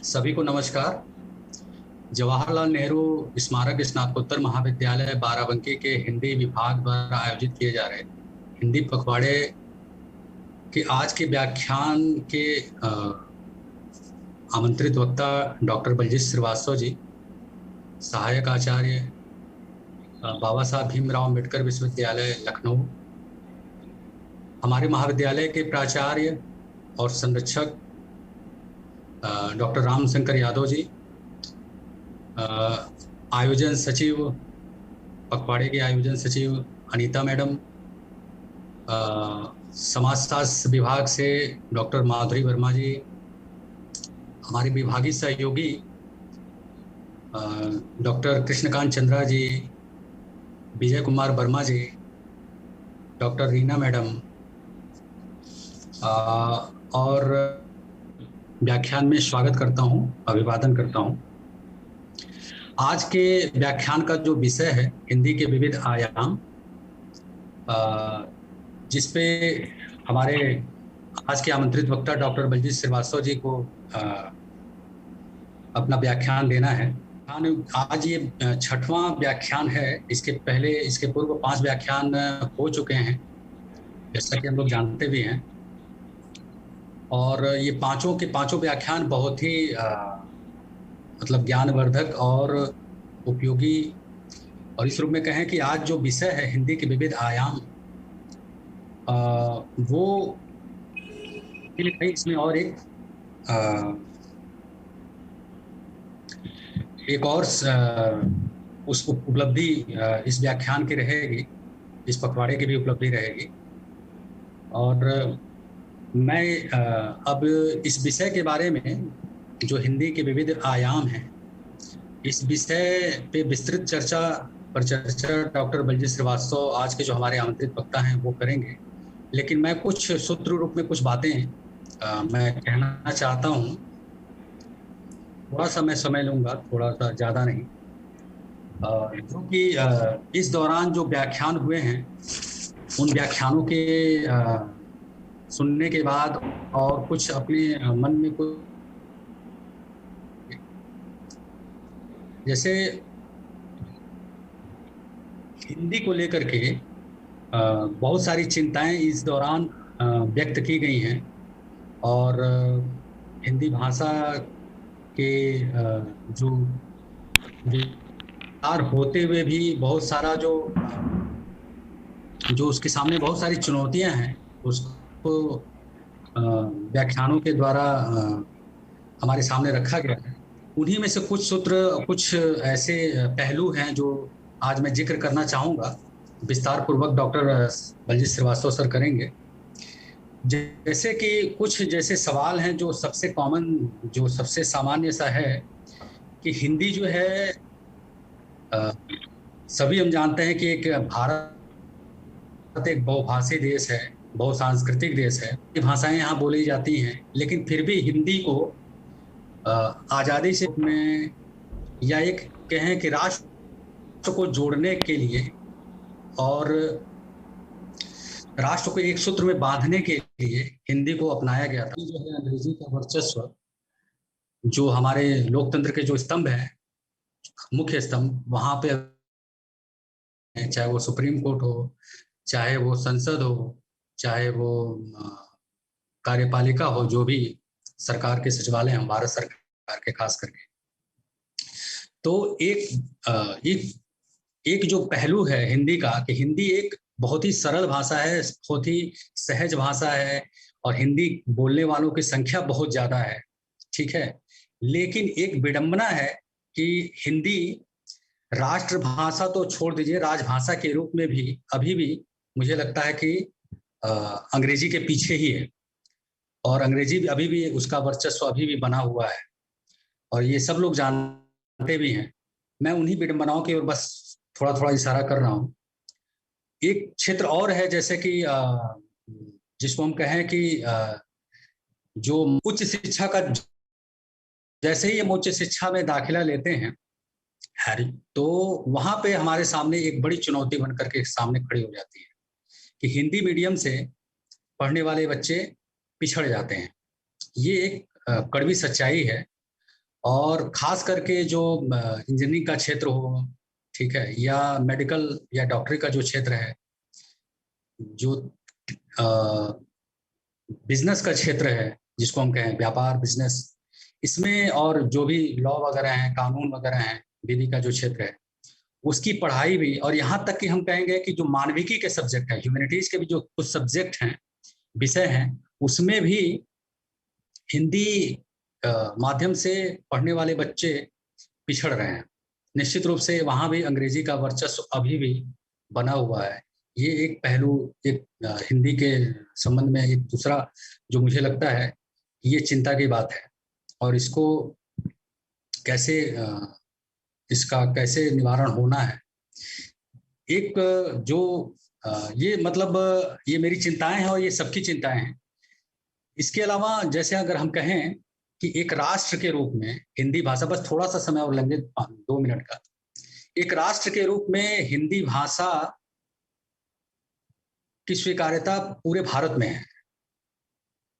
सभी को नमस्कार। जवाहरलाल नेहरू स्मारक स्नातकोत्तर महाविद्यालय बाराबंकी के हिंदी विभाग द्वारा आयोजित किए जा रहे हिंदी पखवाड़े के आज के व्याख्यान के आमंत्रित वक्ता डॉक्टर बलजीत श्रीवास्तव जी, सहायक आचार्य बाबा साहब भीमराव अम्बेडकर विश्वविद्यालय लखनऊ, हमारे महाविद्यालय के प्राचार्य और संरक्षक डॉक्टर रामशंकर यादव जी, आयोजन सचिव पखवाड़े के आयोजन सचिव अनीता मैडम, समाजशास्त्र विभाग से डॉक्टर माधुरी वर्मा जी, हमारे विभागीय सहयोगी डॉक्टर कृष्णकांत चंद्रा जी, विजय कुमार वर्मा जी, डॉक्टर रीना मैडम, और व्याख्यान में स्वागत करता हूं, अभिवादन करता हूं। आज के व्याख्यान का जो विषय है हिंदी के विविध आयाम, जिस पे हमारे आज के आमंत्रित वक्ता डॉक्टर बलजीत श्रीवास्तव जी को अपना व्याख्यान देना है। आज ये 6वां व्याख्यान है। इसके पूर्व 5 व्याख्यान हो चुके हैं, जैसा कि हम लोग जानते भी हैं, और ये पांचों के पांचों व्याख्यान बहुत ही मतलब ज्ञानवर्धक और उपयोगी। और इस रूप में कहें कि आज जो विषय है हिंदी के विविध आयाम, वो इसमें और एक और उस उपलब्धि इस व्याख्यान की रहेगी, इस पखवाड़े की भी उपलब्धि रहेगी। और मैं अब इस विषय के बारे में, जो हिंदी के विविध आयाम हैं, इस विषय पे विस्तृत चर्चा डॉक्टर बलजीत श्रीवास्तव, आज के जो हमारे आमंत्रित वक्ता हैं, वो करेंगे। लेकिन मैं कुछ सूत्र रूप में कुछ बातें मैं कहना चाहता हूँ। थोड़ा सा मैं समय लूँगा, थोड़ा सा ज़्यादा नहीं, क्योंकि इस दौरान जो व्याख्यान हुए हैं उन व्याख्यानों के सुनने के बाद और कुछ अपने मन में कुछ, जैसे हिंदी को लेकर के बहुत सारी चिंताएं इस दौरान व्यक्त की गई हैं, और हिंदी भाषा के जो विचार होते हुए भी बहुत सारा जो उसके सामने बहुत सारी चुनौतियां हैं, उसको व्याख्यानों के द्वारा हमारे सामने रखा गया है। उन्हीं में से कुछ सूत्र, कुछ ऐसे पहलू हैं जो आज मैं जिक्र करना चाहूँगा। विस्तार पूर्वक डॉक्टर बलजीत श्रीवास्तव सर करेंगे। जैसे कि कुछ जैसे सवाल हैं जो सबसे कॉमन, जो सबसे सामान्य सा है कि हिंदी जो है, सभी हम जानते हैं कि एक भारत एक बहुभाषी देश है, बहुसांस्कृतिक देश है। भाषाएं यहाँ बोली जाती हैं, लेकिन फिर भी हिंदी को आज़ादी से में, या एक कहें कि राष्ट्र को जोड़ने के लिए और राष्ट्र को एक सूत्र में बांधने के लिए हिंदी को अपनाया गया था। जो है अंग्रेजी का वर्चस्व, जो हमारे लोकतंत्र के जो स्तंभ हैं, मुख्य स्तंभ, वहां पे चाहे वो सुप्रीम कोर्ट हो, चाहे वो संसद हो, चाहे वो कार्यपालिका हो, जो भी सरकार के सचिवालय हैं भारत सरकार के खास करके, तो एक जो पहलू है हिंदी का, कि हिंदी एक बहुत ही सरल भाषा है, बहुत ही सहज भाषा है, और हिंदी बोलने वालों की संख्या बहुत ज्यादा है, ठीक है। लेकिन एक विडंबना है कि हिंदी राष्ट्रभाषा तो छोड़ दीजिए, राजभाषा के रूप में भी अभी भी मुझे लगता है कि अंग्रेजी के पीछे ही है, और अंग्रेजी भी अभी भी उसका वर्चस्व अभी भी बना हुआ है, और ये सब लोग जानते भी हैं। मैं उन्हीं विडंबनाओं की ओर बस थोड़ा थोड़ा इशारा कर रहा हूँ। एक क्षेत्र और है, जैसे कि जिसको हम कहें कि जो उच्च शिक्षा का, जैसे ही हम उच्च शिक्षा में दाखिला लेते हैं तो वहां पे हमारे सामने एक बड़ी चुनौती बन करके सामने खड़ी हो जाती है कि हिंदी मीडियम से पढ़ने वाले बच्चे पिछड़ जाते हैं। ये एक कड़वी सच्चाई है, और खास करके जो इंजीनियरिंग का क्षेत्र हो, ठीक है, या मेडिकल या डॉक्टरी का जो क्षेत्र है, जो बिजनेस का क्षेत्र है जिसको हम कहें व्यापार बिजनेस, इसमें और जो भी लॉ वगैरह हैं, कानून वगैरह हैं, विधि का जो क्षेत्र है, उसकी पढ़ाई भी, और यहाँ तक कि हम कहेंगे कि जो मानविकी के सब्जेक्ट हैं, ह्यूमैनिटीज के भी जो कुछ सब्जेक्ट हैं, विषय हैं, उसमें भी हिंदी माध्यम से पढ़ने वाले बच्चे पिछड़ रहे हैं। निश्चित रूप से वहाँ भी अंग्रेजी का वर्चस्व अभी भी बना हुआ है। ये एक पहलू, एक हिंदी के संबंध में एक दूसरा जो मुझे लगता है ये चिंता की बात है, और इसको कैसे इसका कैसे निवारण होना है। एक जो ये मतलब ये मेरी चिंताएं हैं और ये सबकी चिंताएं हैं। इसके अलावा जैसे अगर हम कहें कि एक राष्ट्र के रूप में हिंदी भाषा, बस थोड़ा सा समय और लेंगे 2 मिनट का, एक राष्ट्र के रूप में हिंदी भाषा की स्वीकार्यता पूरे भारत में है,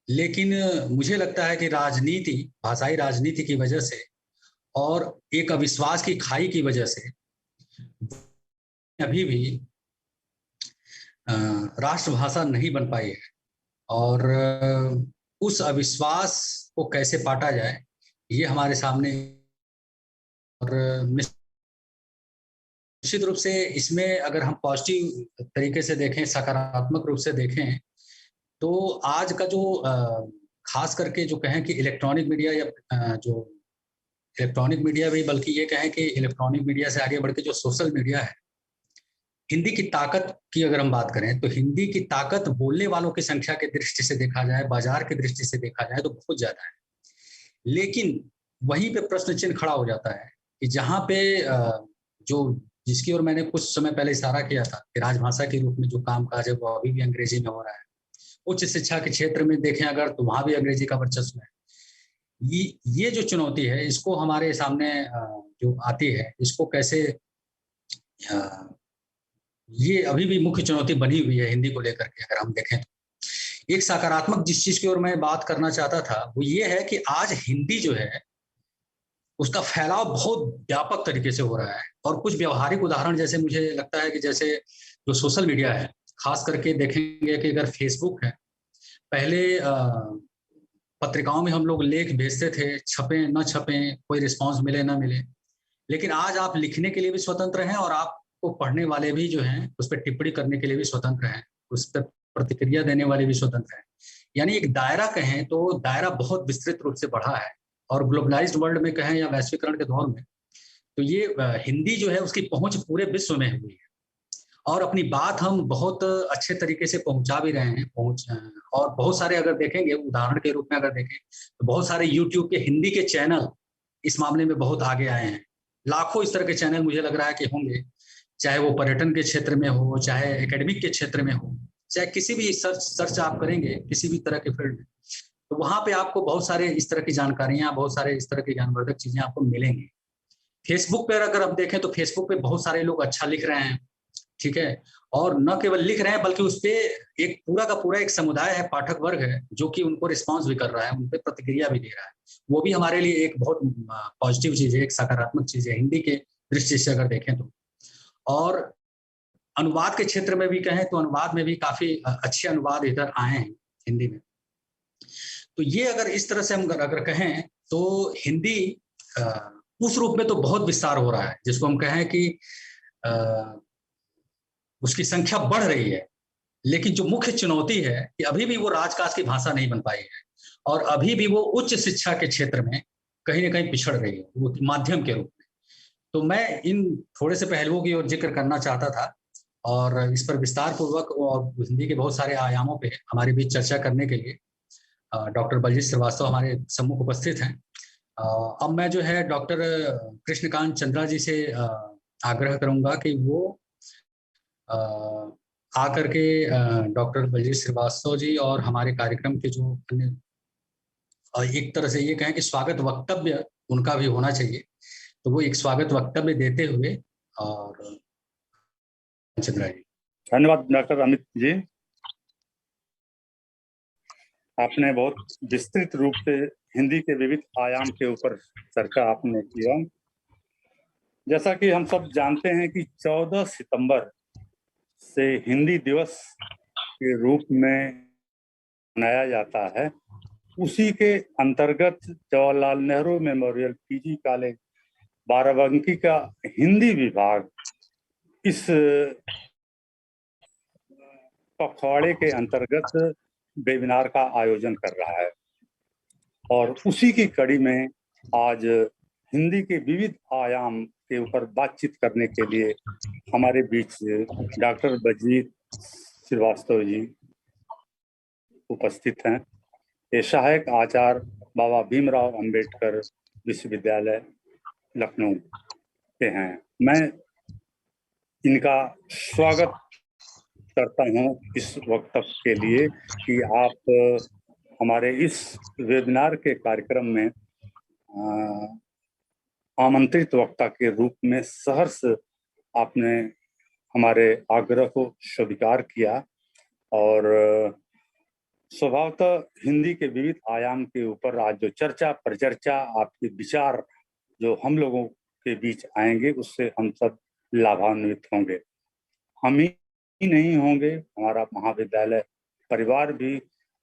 लेकिन मुझे लगता है कि राजनीति, भाषाई राजनीति की वजह से और एक अविश्वास की खाई की वजह से अभी भी राष्ट्रभाषा नहीं बन पाई है। और उस अविश्वास को कैसे पाटा जाए ये हमारे सामने, और निश्चित रूप से इसमें अगर हम पॉजिटिव तरीके से देखें, सकारात्मक रूप से देखें, तो आज का जो खास करके जो कहें कि इलेक्ट्रॉनिक मीडिया या जो इलेक्ट्रॉनिक मीडिया भी, बल्कि ये कहें कि इलेक्ट्रॉनिक मीडिया से आगे बढ़ के जो सोशल मीडिया है, हिंदी की ताकत की अगर हम बात करें तो हिंदी की ताकत बोलने वालों की संख्या की दृष्टि से देखा जाए, बाजार की दृष्टि से देखा जाए तो बहुत ज्यादा है। लेकिन वहीं पे प्रश्न चिन्ह खड़ा हो जाता है कि जहाँ पे जो जिसकी ओर मैंने कुछ समय पहले इशारा किया था कि राजभाषा के रूप में जो काम काज है वो अभी भी अंग्रेजी में हो रहा है। उच्च शिक्षा के क्षेत्र में देखें अगर तो वहां भी अंग्रेजी का वर्चस्व है। ये जो चुनौती है इसको हमारे सामने जो आती है, इसको कैसे, ये अभी भी मुख्य चुनौती बनी हुई है हिंदी को लेकर के अगर हम देखें तो। एक सकारात्मक जिस चीज की ओर मैं बात करना चाहता था वो ये है कि आज हिंदी जो है उसका फैलाव बहुत व्यापक तरीके से हो रहा है, और कुछ व्यवहारिक उदाहरण जैसे मुझे लगता है कि जैसे जो सोशल मीडिया है, खास करके देखेंगे कि अगर फेसबुक है, पहले पत्रिकाओं में हम लोग लेख भेजते थे, छपे न छपे, कोई रिस्पांस मिले ना मिले, लेकिन आज आप लिखने के लिए भी स्वतंत्र हैं और आपको पढ़ने वाले भी जो हैं उस पर टिप्पणी करने के लिए भी स्वतंत्र हैं, उस पर प्रतिक्रिया देने वाले भी स्वतंत्र हैं। यानी एक दायरा कहें तो दायरा बहुत विस्तृत रूप से बढ़ा है, और ग्लोबलाइज्ड वर्ल्ड में कहें या वैश्वीकरण के दौर में तो ये हिंदी जो है उसकी पहुंच पूरे विश्व में हुई है, और अपनी बात हम बहुत अच्छे तरीके से पहुंचा भी रहे हैं। और बहुत सारे अगर देखेंगे उदाहरण के रूप में अगर देखें तो बहुत सारे यूट्यूब के हिंदी के चैनल इस मामले में बहुत आगे आए हैं। लाखों इस तरह के चैनल मुझे लग रहा है कि होंगे, चाहे वो पर्यटन के क्षेत्र में हो, चाहे एकेडमिक के क्षेत्र में हो, चाहे किसी भी सर्च आप करेंगे किसी भी तरह के फील्ड में, तो वहां पे आपको बहुत सारे इस तरह की जानकारियां, बहुत सारे इस तरह की ज्ञानवर्धक चीजें आपको मिलेंगी। फेसबुक पर अगर आप देखें तो फेसबुक पे बहुत सारे लोग अच्छा लिख रहे हैं, ठीक है, और न केवल लिख रहे हैं बल्कि उस पर एक पूरा का पूरा एक समुदाय है, पाठक वर्ग है जो कि उनको रिस्पांस भी कर रहा है, उन पर प्रतिक्रिया भी दे रहा है। वो भी हमारे लिए एक बहुत पॉजिटिव चीज है, एक सकारात्मक चीज है हिंदी के दृष्टि से अगर देखें तो। और अनुवाद के क्षेत्र में भी कहें तो अनुवाद में भी काफी अच्छे अनुवाद इधर आए हैं हिंदी में। तो ये अगर इस तरह से हम अगर कहें तो हिंदी उस रूप में तो बहुत विस्तार हो रहा है जिसको हम कहें कि उसकी संख्या बढ़ रही है, लेकिन जो मुख्य चुनौती है कि अभी भी वो राजकाज की भाषा नहीं बन पाई है, और अभी भी वो उच्च शिक्षा के क्षेत्र में कहीं ना कहीं पिछड़ रही है वो माध्यम के रूप में। तो मैं इन थोड़े से पहलुओं की ओर जिक्र करना चाहता था, और इस पर विस्तार पूर्वक और हिंदी के बहुत सारे आयामों पे हमारे बीच चर्चा करने के लिए डॉक्टर बलजीत श्रीवास्तव हमारे सम्मुख उपस्थित हैं। अब मैं जो है डॉक्टर कृष्णकांत चंद्रा जी से आग्रह करूंगा कि वो आकर के डॉक्टर बलजीत श्रीवास्तव जी और हमारे कार्यक्रम के जो अन्य, एक तरह से ये कहें कि स्वागत वक्तव्य उनका भी होना चाहिए, तो वो एक स्वागत वक्तव्य देते हुए, और चंद्रा जी। धन्यवाद डॉक्टर अमित जी, आपने बहुत विस्तृत रूप से हिंदी के विविध आयाम के ऊपर चर्चा आपने किया। जैसा कि हम सब जानते हैं कि 14 सितंबर से हिंदी दिवस के रूप में मनाया जाता है। उसी के अंतर्गत Jawaharlal Nehru memorial PG college Barabanki का हिंदी विभाग इस पखवाड़े के अंतर्गत वेबिनार का आयोजन कर रहा है और उसी की कड़ी में आज हिंदी के विविध आयाम के ऊपर बातचीत करने के लिए हमारे बीच डॉक्टर बलजीत श्रीवास्तव जी उपस्थित हैं। ये सहायक आचार्य बाबा भीमराव अंबेडकर विश्वविद्यालय लखनऊ के हैं। मैं इनका स्वागत करता हूं इस वक्त के लिए कि आप हमारे इस वेबिनार के कार्यक्रम में आमंत्रित वक्ता के रूप में सहर्ष आपने हमारे आग्रह को स्वीकार किया और स्वभावतः हिंदी के विविध आयाम के ऊपर आज जो चर्चा परिचर्चा आपके विचार जो हम लोगों के बीच आएंगे उससे हम सब लाभान्वित होंगे। हम ही नहीं होंगे, हमारा महाविद्यालय परिवार भी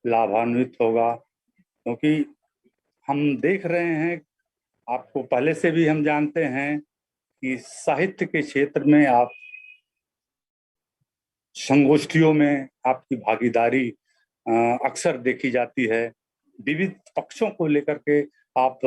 लाभान्वित होगा, क्योंकि हम देख रहे हैं, आपको पहले से भी हम जानते हैं कि साहित्य के क्षेत्र में आप संगोष्ठियों में आपकी भागीदारी अक्सर देखी जाती है। विविध पक्षों को लेकर के आप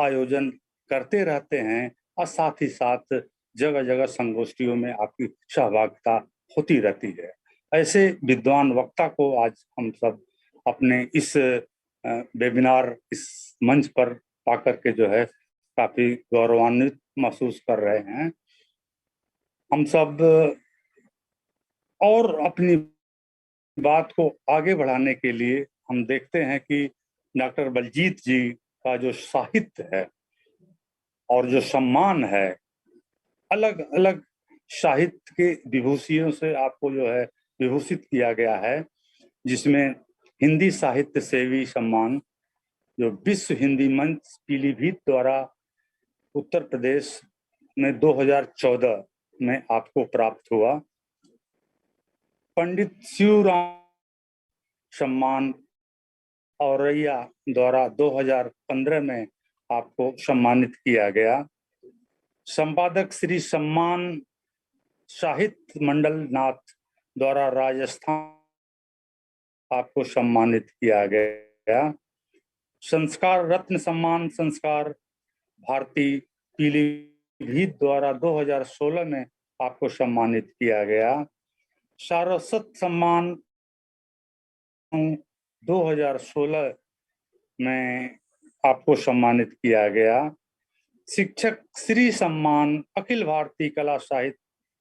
आयोजन करते रहते हैं और साथ ही साथ जगह जगह संगोष्ठियों में आपकी सहभागिता होती रहती है। ऐसे विद्वान वक्ता को आज हम सब अपने इस वेबिनार इस मंच पर पाकर के जो है काफी गौरवान्वित महसूस कर रहे हैं। हम सब और अपनी बात को आगे बढ़ाने के लिए हम देखते हैं कि डॉक्टर बलजीत जी का जो साहित्य है और जो सम्मान है, अलग अलग साहित्य के विभूषियों से आपको जो है विभूषित किया गया है, जिसमें हिंदी साहित्य सेवी सम्मान जो विश्व हिंदी मंच पीलीभीत द्वारा उत्तर प्रदेश में 2014 में आपको प्राप्त हुआ। पंडित शिवराम सम्मान औरैया द्वारा 2015 में आपको सम्मानित किया गया। संपादक श्री सम्मान साहित्य मंडल नाथ द्वारा राजस्थान आपको सम्मानित किया गया। संस्कार रत्न सम्मान संस्कार भारती पीलीभीत द्वारा 2016 में आपको सम्मानित किया गया। सारस्वत सम्मान 2016 में आपको सम्मानित किया गया। शिक्षक श्री सम्मान अखिल भारतीय कला साहित्य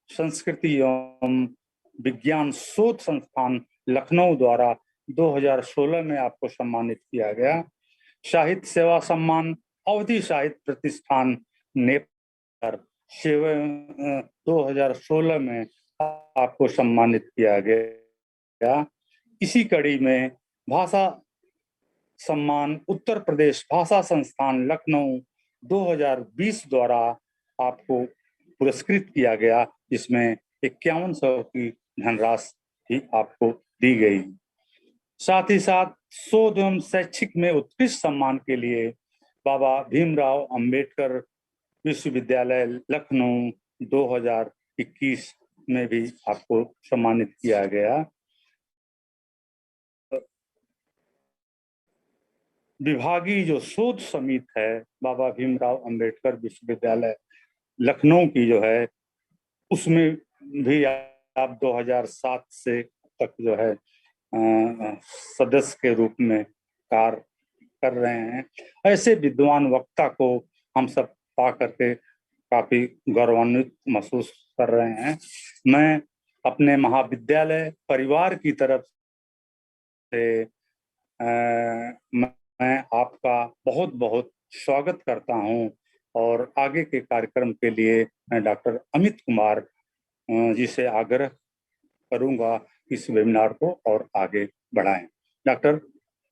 संस्कृति एवं विज्ञान शोध संस्थान लखनऊ द्वारा 2016 में आपको सम्मानित किया गया। साहित्य सेवा सम्मान अवधि साहित्य प्रतिष्ठान नेपाल 2016 में आपको सम्मानित किया गया। इसी कड़ी में भाषा सम्मान उत्तर प्रदेश भाषा संस्थान लखनऊ 2020 द्वारा आपको पुरस्कृत किया गया, जिसमें 5100 की धनराशि भी आपको दी गई। साथ ही साथ शोध एवं शैक्षिक में उत्कृष्ट सम्मान के लिए बाबा भीमराव अंबेडकर विश्वविद्यालय लखनऊ 2021 में भी आपको सम्मानित किया गया। विभागीय जो शोध समिति है बाबा भीमराव अंबेडकर विश्वविद्यालय लखनऊ की जो है, उसमें भी आप 2007 से तक जो है सदस्य के रूप में कार्य कर रहे हैं। ऐसे विद्वान वक्ता को हम सब पा करके काफी गौरवान्वित महसूस कर रहे हैं। मैं अपने महाविद्यालय परिवार की तरफ से मैं आपका बहुत बहुत स्वागत करता हूं और आगे के कार्यक्रम के लिए मैं डॉक्टर अमित कुमार जी से आग्रह करूंगा इस वेबिनार को और आगे बढ़ाएं। डॉक्टर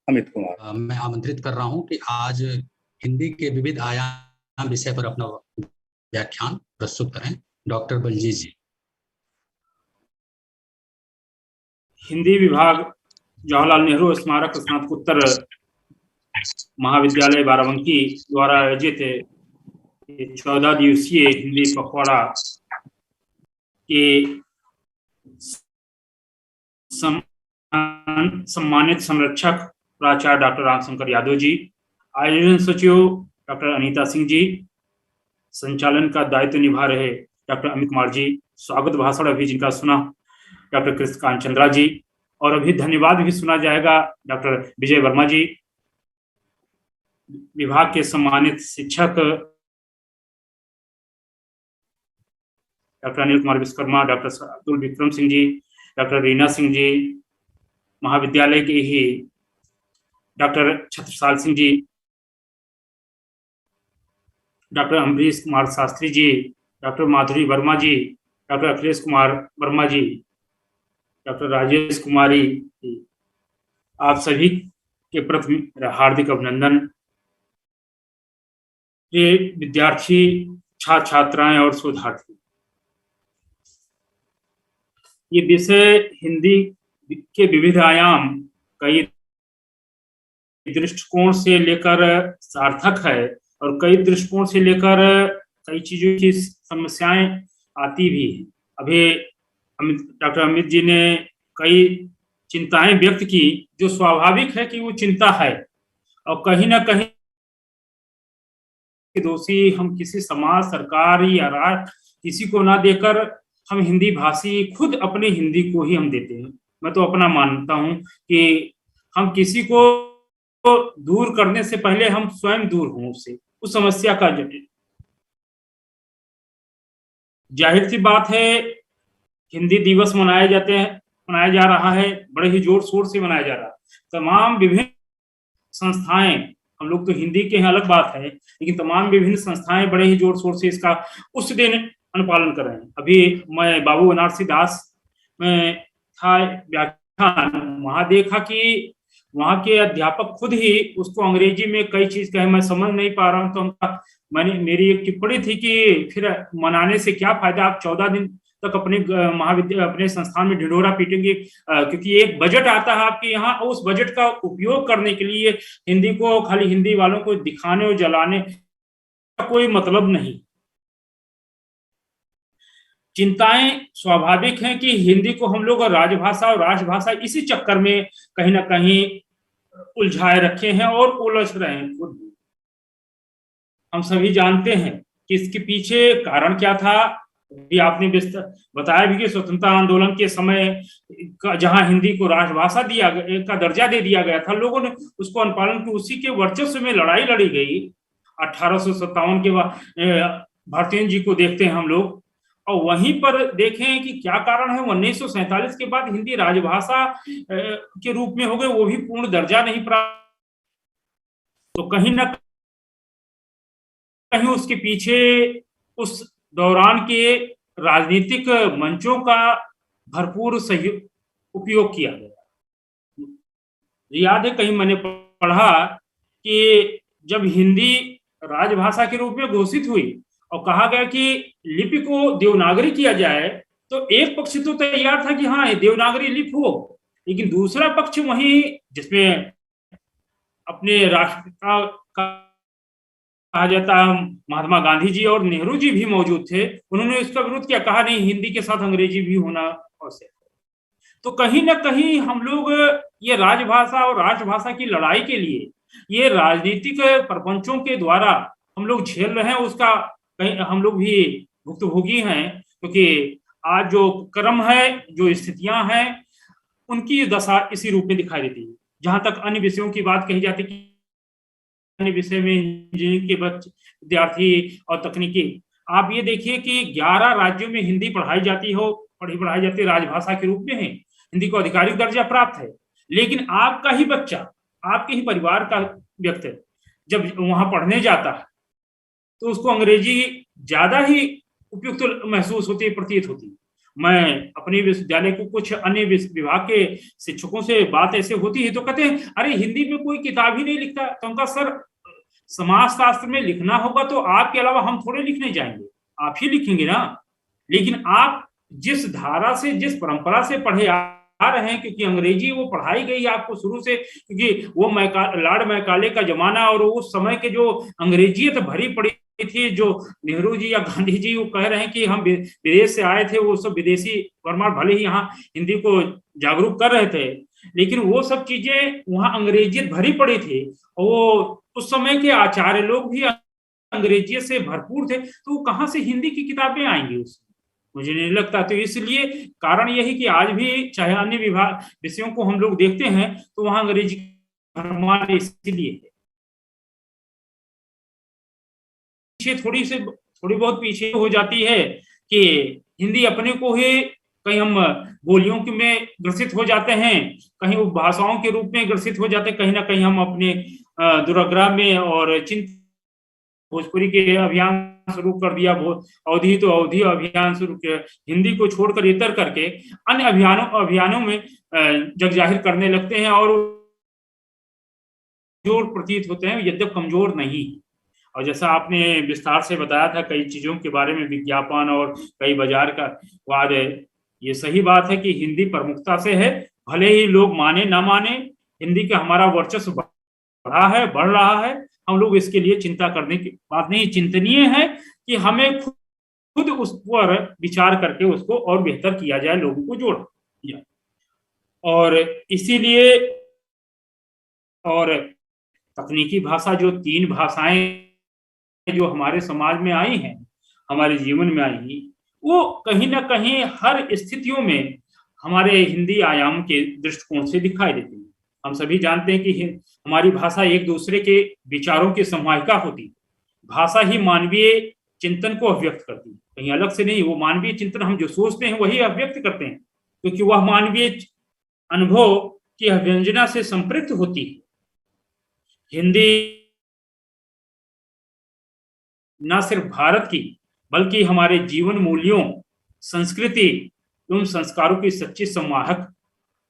अमित कुमार। मैं आमंत्रित कर रहा हूं कि आज हिंदी के विविध आयाम विषय पर अपना व्याख्यान प्रस्तुत करें डॉक्टर बलजीत जी। हिंदी विभाग जवाहरलाल नेहरू स्मारक स्नातकोत्तर महाविद्यालय बाराबंकी द्वारा आयोजित 14 दिवसीय हिंदी पखवाड़ा के सम्मानित संरक्षक प्राचार्य डॉक्टर रामशंकर यादव जी, आयोजन सचिव डॉक्टर अनीता सिंह जी, संचालन का दायित्व निभा रहे डॉक्टर अमित कुमार जी, स्वागत भाषण अभी जिनका सुना डॉक्टर कृष्णकांत चंद्रा जी, और अभी धन्यवाद भी सुना जाएगा डॉक्टर विजय वर्मा जी, विभाग के सम्मानित शिक्षक doctor Anil Kumar Vishwakarma, doctor Abdul Vikram Singh ji, doctor Reena Singh ji, महाविद्यालय के ही doctor Chhatrasal Singh ji, doctor Ambarish Kumar Shastri ji, doctor माधुरी वर्मा जी, डॉक्टर अखिलेश कुमार वर्मा जी, डॉक्टर राजेश कुमारी, आप सभी के प्रति मेरा हार्दिक अभिनंदन। ये विद्यार्थी, छात्र छात्राएं और शोधार्थी, ये विषय हिंदी के विविध आयाम कई दृष्टिकोण से लेकर सार्थक है और कई दृष्टिकोण से लेकर कई चीजों की समस्याएं आती भी है। अभी डॉक्टर अमित जी ने कई चिंताएं व्यक्त की, जो स्वाभाविक है कि वो चिंता है, और कहीं ना कहीं दोषी हम किसी समाज, सरकार या राष्ट्र किसी को ना देकर हम हिंदी भाषी खुद अपने हिंदी को ही हम देते हैं। मैं तो अपना मानता हूं कि हम किसी को दूर करने से पहले हम स्वयं दूर हों उससे, उस समस्या का जाहिर सी बात है। हिंदी दिवस मनाया जा रहा है, बड़े ही जोर शोर से मनाया जा रहा है। तमाम विभिन्न संस्थाएं, हम लोग तो हिंदी के हैं अलग बात है, लेकिन तमाम विभिन्न संस्थाएं बड़े ही जोर शोर से इसका उस दिन अनुपालन कर रहे हैं। अभी मैं बाबू बनारसी दास में था व्याख्यान, वहां देखा कि वहां के अध्यापक खुद ही उसको अंग्रेजी में कई चीज कहे, मैं समझ नहीं पा रहा हूं, तो मेरी एक टिप्पणी थी कि फिर मनाने से क्या फायदा, आप 14 दिन तक अपने संस्थान में ढिंढोरा पीटेंगे, क्योंकि एक बजट आता है आपके यहाँ, उस बजट का उपयोग करने के लिए हिंदी को खाली हिंदी वालों को दिखाने और जलाने का कोई मतलब नहीं। चिंताएं स्वाभाविक हैं कि हिंदी को हम लोग राजभाषा और राष्ट्रभाषा इसी चक्कर में कहीं ना कहीं उलझाए रखे हैं और उलझ रहे हैं खुद। हम सभी जानते हैं कि इसके पीछे कारण क्या था, भी आपने बताया भी कि स्वतंत्रता आंदोलन के समय जहां हिंदी को राष्ट्रभाषा का दर्जा दे दिया गया था, लोगों ने उसको अनुपालन की, उसी के वर्चस्व में लड़ाई लड़ी गई। 1857 के बाद भारतीय जी को देखते हैं हम लोग, और वहीं पर देखें कि क्या कारण है 1947 के बाद हिंदी राजभाषा के रूप में हो गए, वो भी पूर्ण दर्जा नहीं प्राप्त। तो कहीं ना कहीं उसके पीछे उस दौरान के राजनीतिक मंचों का भरपूर उपयोग किया गया। याद है कहीं मैंने पढ़ा कि जब हिंदी राजभाषा के रूप में घोषित हुई और कहा गया कि लिपि को देवनागरी किया जाए, तो एक पक्ष तो तैयार था कि हाँ देवनागरी लिपि हो, लेकिन दूसरा पक्ष वहीं जिसमें अपने राष्ट्रपिता का कहा जाता महात्मा गांधी जी और नेहरू जी भी मौजूद थे, उन्होंने इसका विरोध किया, कहा नहीं हिंदी के साथ अंग्रेजी भी होना आवश्यक है। तो कहीं ना कहीं हम लोग ये राजभाषा और राष्ट्रभाषा की लड़ाई के लिए ये राजनीतिक प्रपंचों के द्वारा हम लोग झेल रहे हैं, उसका कहीं हम लोग भी भुक्तभोगी हैं, क्योंकि आज जो क्रम है, जो स्थितियां हैं, उनकी दशा इसी रूप में दिखाई देती है। जहां तक अन्य विषयों की बात कही जाती है, अन्य विषय में इंजीनियरिंग के विद्यार्थी और तकनीकी, आप ये देखिए कि 11 राज्यों में हिंदी पढ़ाई जाती है, राजभाषा के रूप में है, हिंदी को आधिकारिक दर्जा प्राप्त है, लेकिन आपका ही बच्चा, आपके ही परिवार का व्यक्ति जब वहां पढ़ने जाता है तो उसको अंग्रेजी ज्यादा ही उपयुक्त महसूस होती है, प्रतीत होती है। मैं अपने विश्वविद्यालय को कुछ अन्य विभाग के शिक्षकों से बात ऐसे होती है तो कहते हैं अरे हिंदी में कोई किताब ही नहीं लिखता। तो उनका सर समाज शास्त्र में लिखना होगा तो आपके अलावा हम थोड़े लिखने जाएंगे, आप ही लिखेंगे ना। लेकिन आप जिस धारा से, जिस परंपरा से पढ़े आ रहे हैं, क्योंकि अंग्रेजी वो पढ़ाई गई आपको शुरू से, क्योंकि वो लॉर्ड मैकाले का जमाना और उस समय के जो अंग्रेजियत भरी पड़ी थी, जो नेहरू जी या गांधी जी वो कह रहे हैं कि हम विदेश से आए थे, वो सब विदेशी परमार भले ही यहाँ हिंदी को जागरूक कर रहे थे, लेकिन वो सब चीजें वहां अंग्रेजियत भरी पड़ी थी। वो उस समय के आचार्य लोग भी अंग्रेजियत से भरपूर थे, तो वो कहाँ से हिंदी की किताबें आएंगी उसमें, मुझे नहीं लगता। तो इसलिए कारण यही कि आज भी चाहे अन्य विभाग विषयों को हम लोग देखते हैं तो वहां अंग्रेजी भरमार इसलिए है। थोड़ी बहुत पीछे हो जाती है कि हिंदी अपने को ही कहीं हम बोलियों के में ग्रसित हो जाते हैं, कहीं वो भाषाओं के रूप में ग्रसित हो जाते हैं, कहीं ना कहीं हम अपने दुराग्रह में और भोजपुरी के अभियान शुरू कर दिया, अवधि तो अवधि अभियान शुरू किया, हिंदी को छोड़कर इतर करके अन्य अभियानों में जग जाहिर करने लगते हैं और जोर प्रतीत होते हैं, यद्यप कमजोर नहीं। और जैसा आपने विस्तार से बताया था कई चीजों के बारे में, विज्ञापन और कई बाजार का वाद है, ये सही बात है कि हिंदी प्रमुखता से है, भले ही लोग माने ना माने, हिंदी का हमारा वर्चस्व बढ़ रहा है। हम लोग इसके लिए चिंता करने की बात नहीं, चिंतनीय है कि हमें खुद उस पर विचार करके उसको और बेहतर किया जाए, लोगों को जोड़ दिया। और इसीलिए और तकनीकी भाषा, जो 3 भाषाएं जो हमारे समाज में आई हैं, हमारे जीवन में आई, वो कहीं ना कहीं हर स्थितियों में हमारे हिंदी आयाम के दृष्टिकोण से दिखाई देती है। हम सभी जानते हैं कि हमारी भाषा एक दूसरे के विचारों की संवाहिका होती है। भाषा ही मानवीय चिंतन को अभिव्यक्त करती है, कहीं अलग से नहीं। वो मानवीय चिंतन हम जो सोचते हैं वही अभिव्यक्त करते हैं, क्योंकि वह मानवीय अनुभव की अभिव्यंजना से संपृक्त होती है। हिंदी न सिर्फ भारत की बल्कि हमारे जीवन मूल्यों, संस्कृति एवं संस्कारों की सच्ची संवाहक,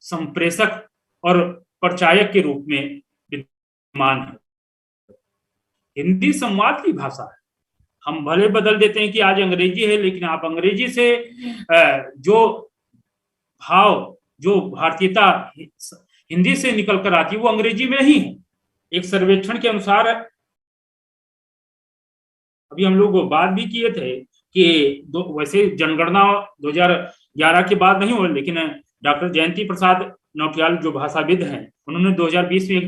संप्रेषक और प्रचायक के रूप में विद्यमान है। हिंदी संवाद की भाषा है। हम भले बदल देते हैं कि आज अंग्रेजी है, लेकिन आप अंग्रेजी से जो भाव, जो भारतीयता हिंदी से निकल कर आती है वो अंग्रेजी में ही है। एक सर्वेक्षण के अनुसार, अभी हम लोग बात भी किए थे कि वैसे जनगणना 2011 के बाद नहीं हो, लेकिन डॉक्टर जयंती प्रसाद नौटियाल जो भाषाविद हैं, उन्होंने 2020 में एक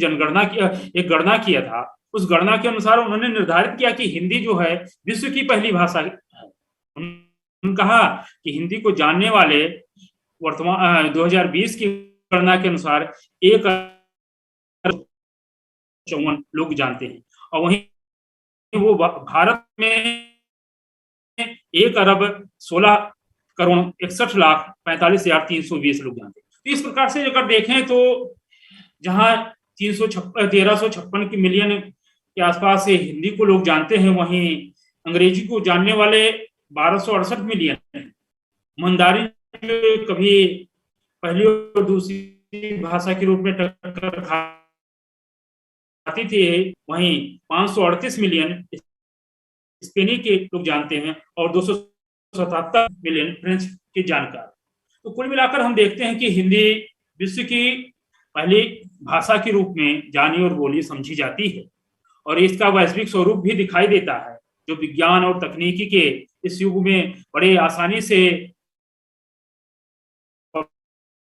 गणना किया था। उस गणना के अनुसार उन्होंने निर्धारित किया कि हिंदी जो है विश्व की पहली भाषा है। उन्होंने कहा कि हिंदी को जानने वाले वर्तमान 2020 की गणना के अनुसार 1,54 लोग जानते हैं, और वहीं वो भारत में 1,16,61,45,320 लोग जानते हैं। तो इस प्रकार से अगर देखें तो जहां 1356 मिलियन के आसपास से हिंदी को लोग जानते हैं, वहीं अंग्रेजी को जानने वाले 1268 मिलियन है। मंदारिन कभी पहली और दूसरी भाषा के रूप में टक्कर खाती थी, वहीं 538 मिलियन स्पेनी के लोग जानते हैं और 277 मिलियन फ्रेंच के जानकार। तो कुल मिलाकर हम देखते हैं कि हिंदी विश्व की पहली भाषा के रूप में जानी और बोली समझी जाती है, और इसका वैश्विक स्वरूप भी दिखाई देता है, जो विज्ञान और तकनीकी के इस युग में बड़े आसानी से,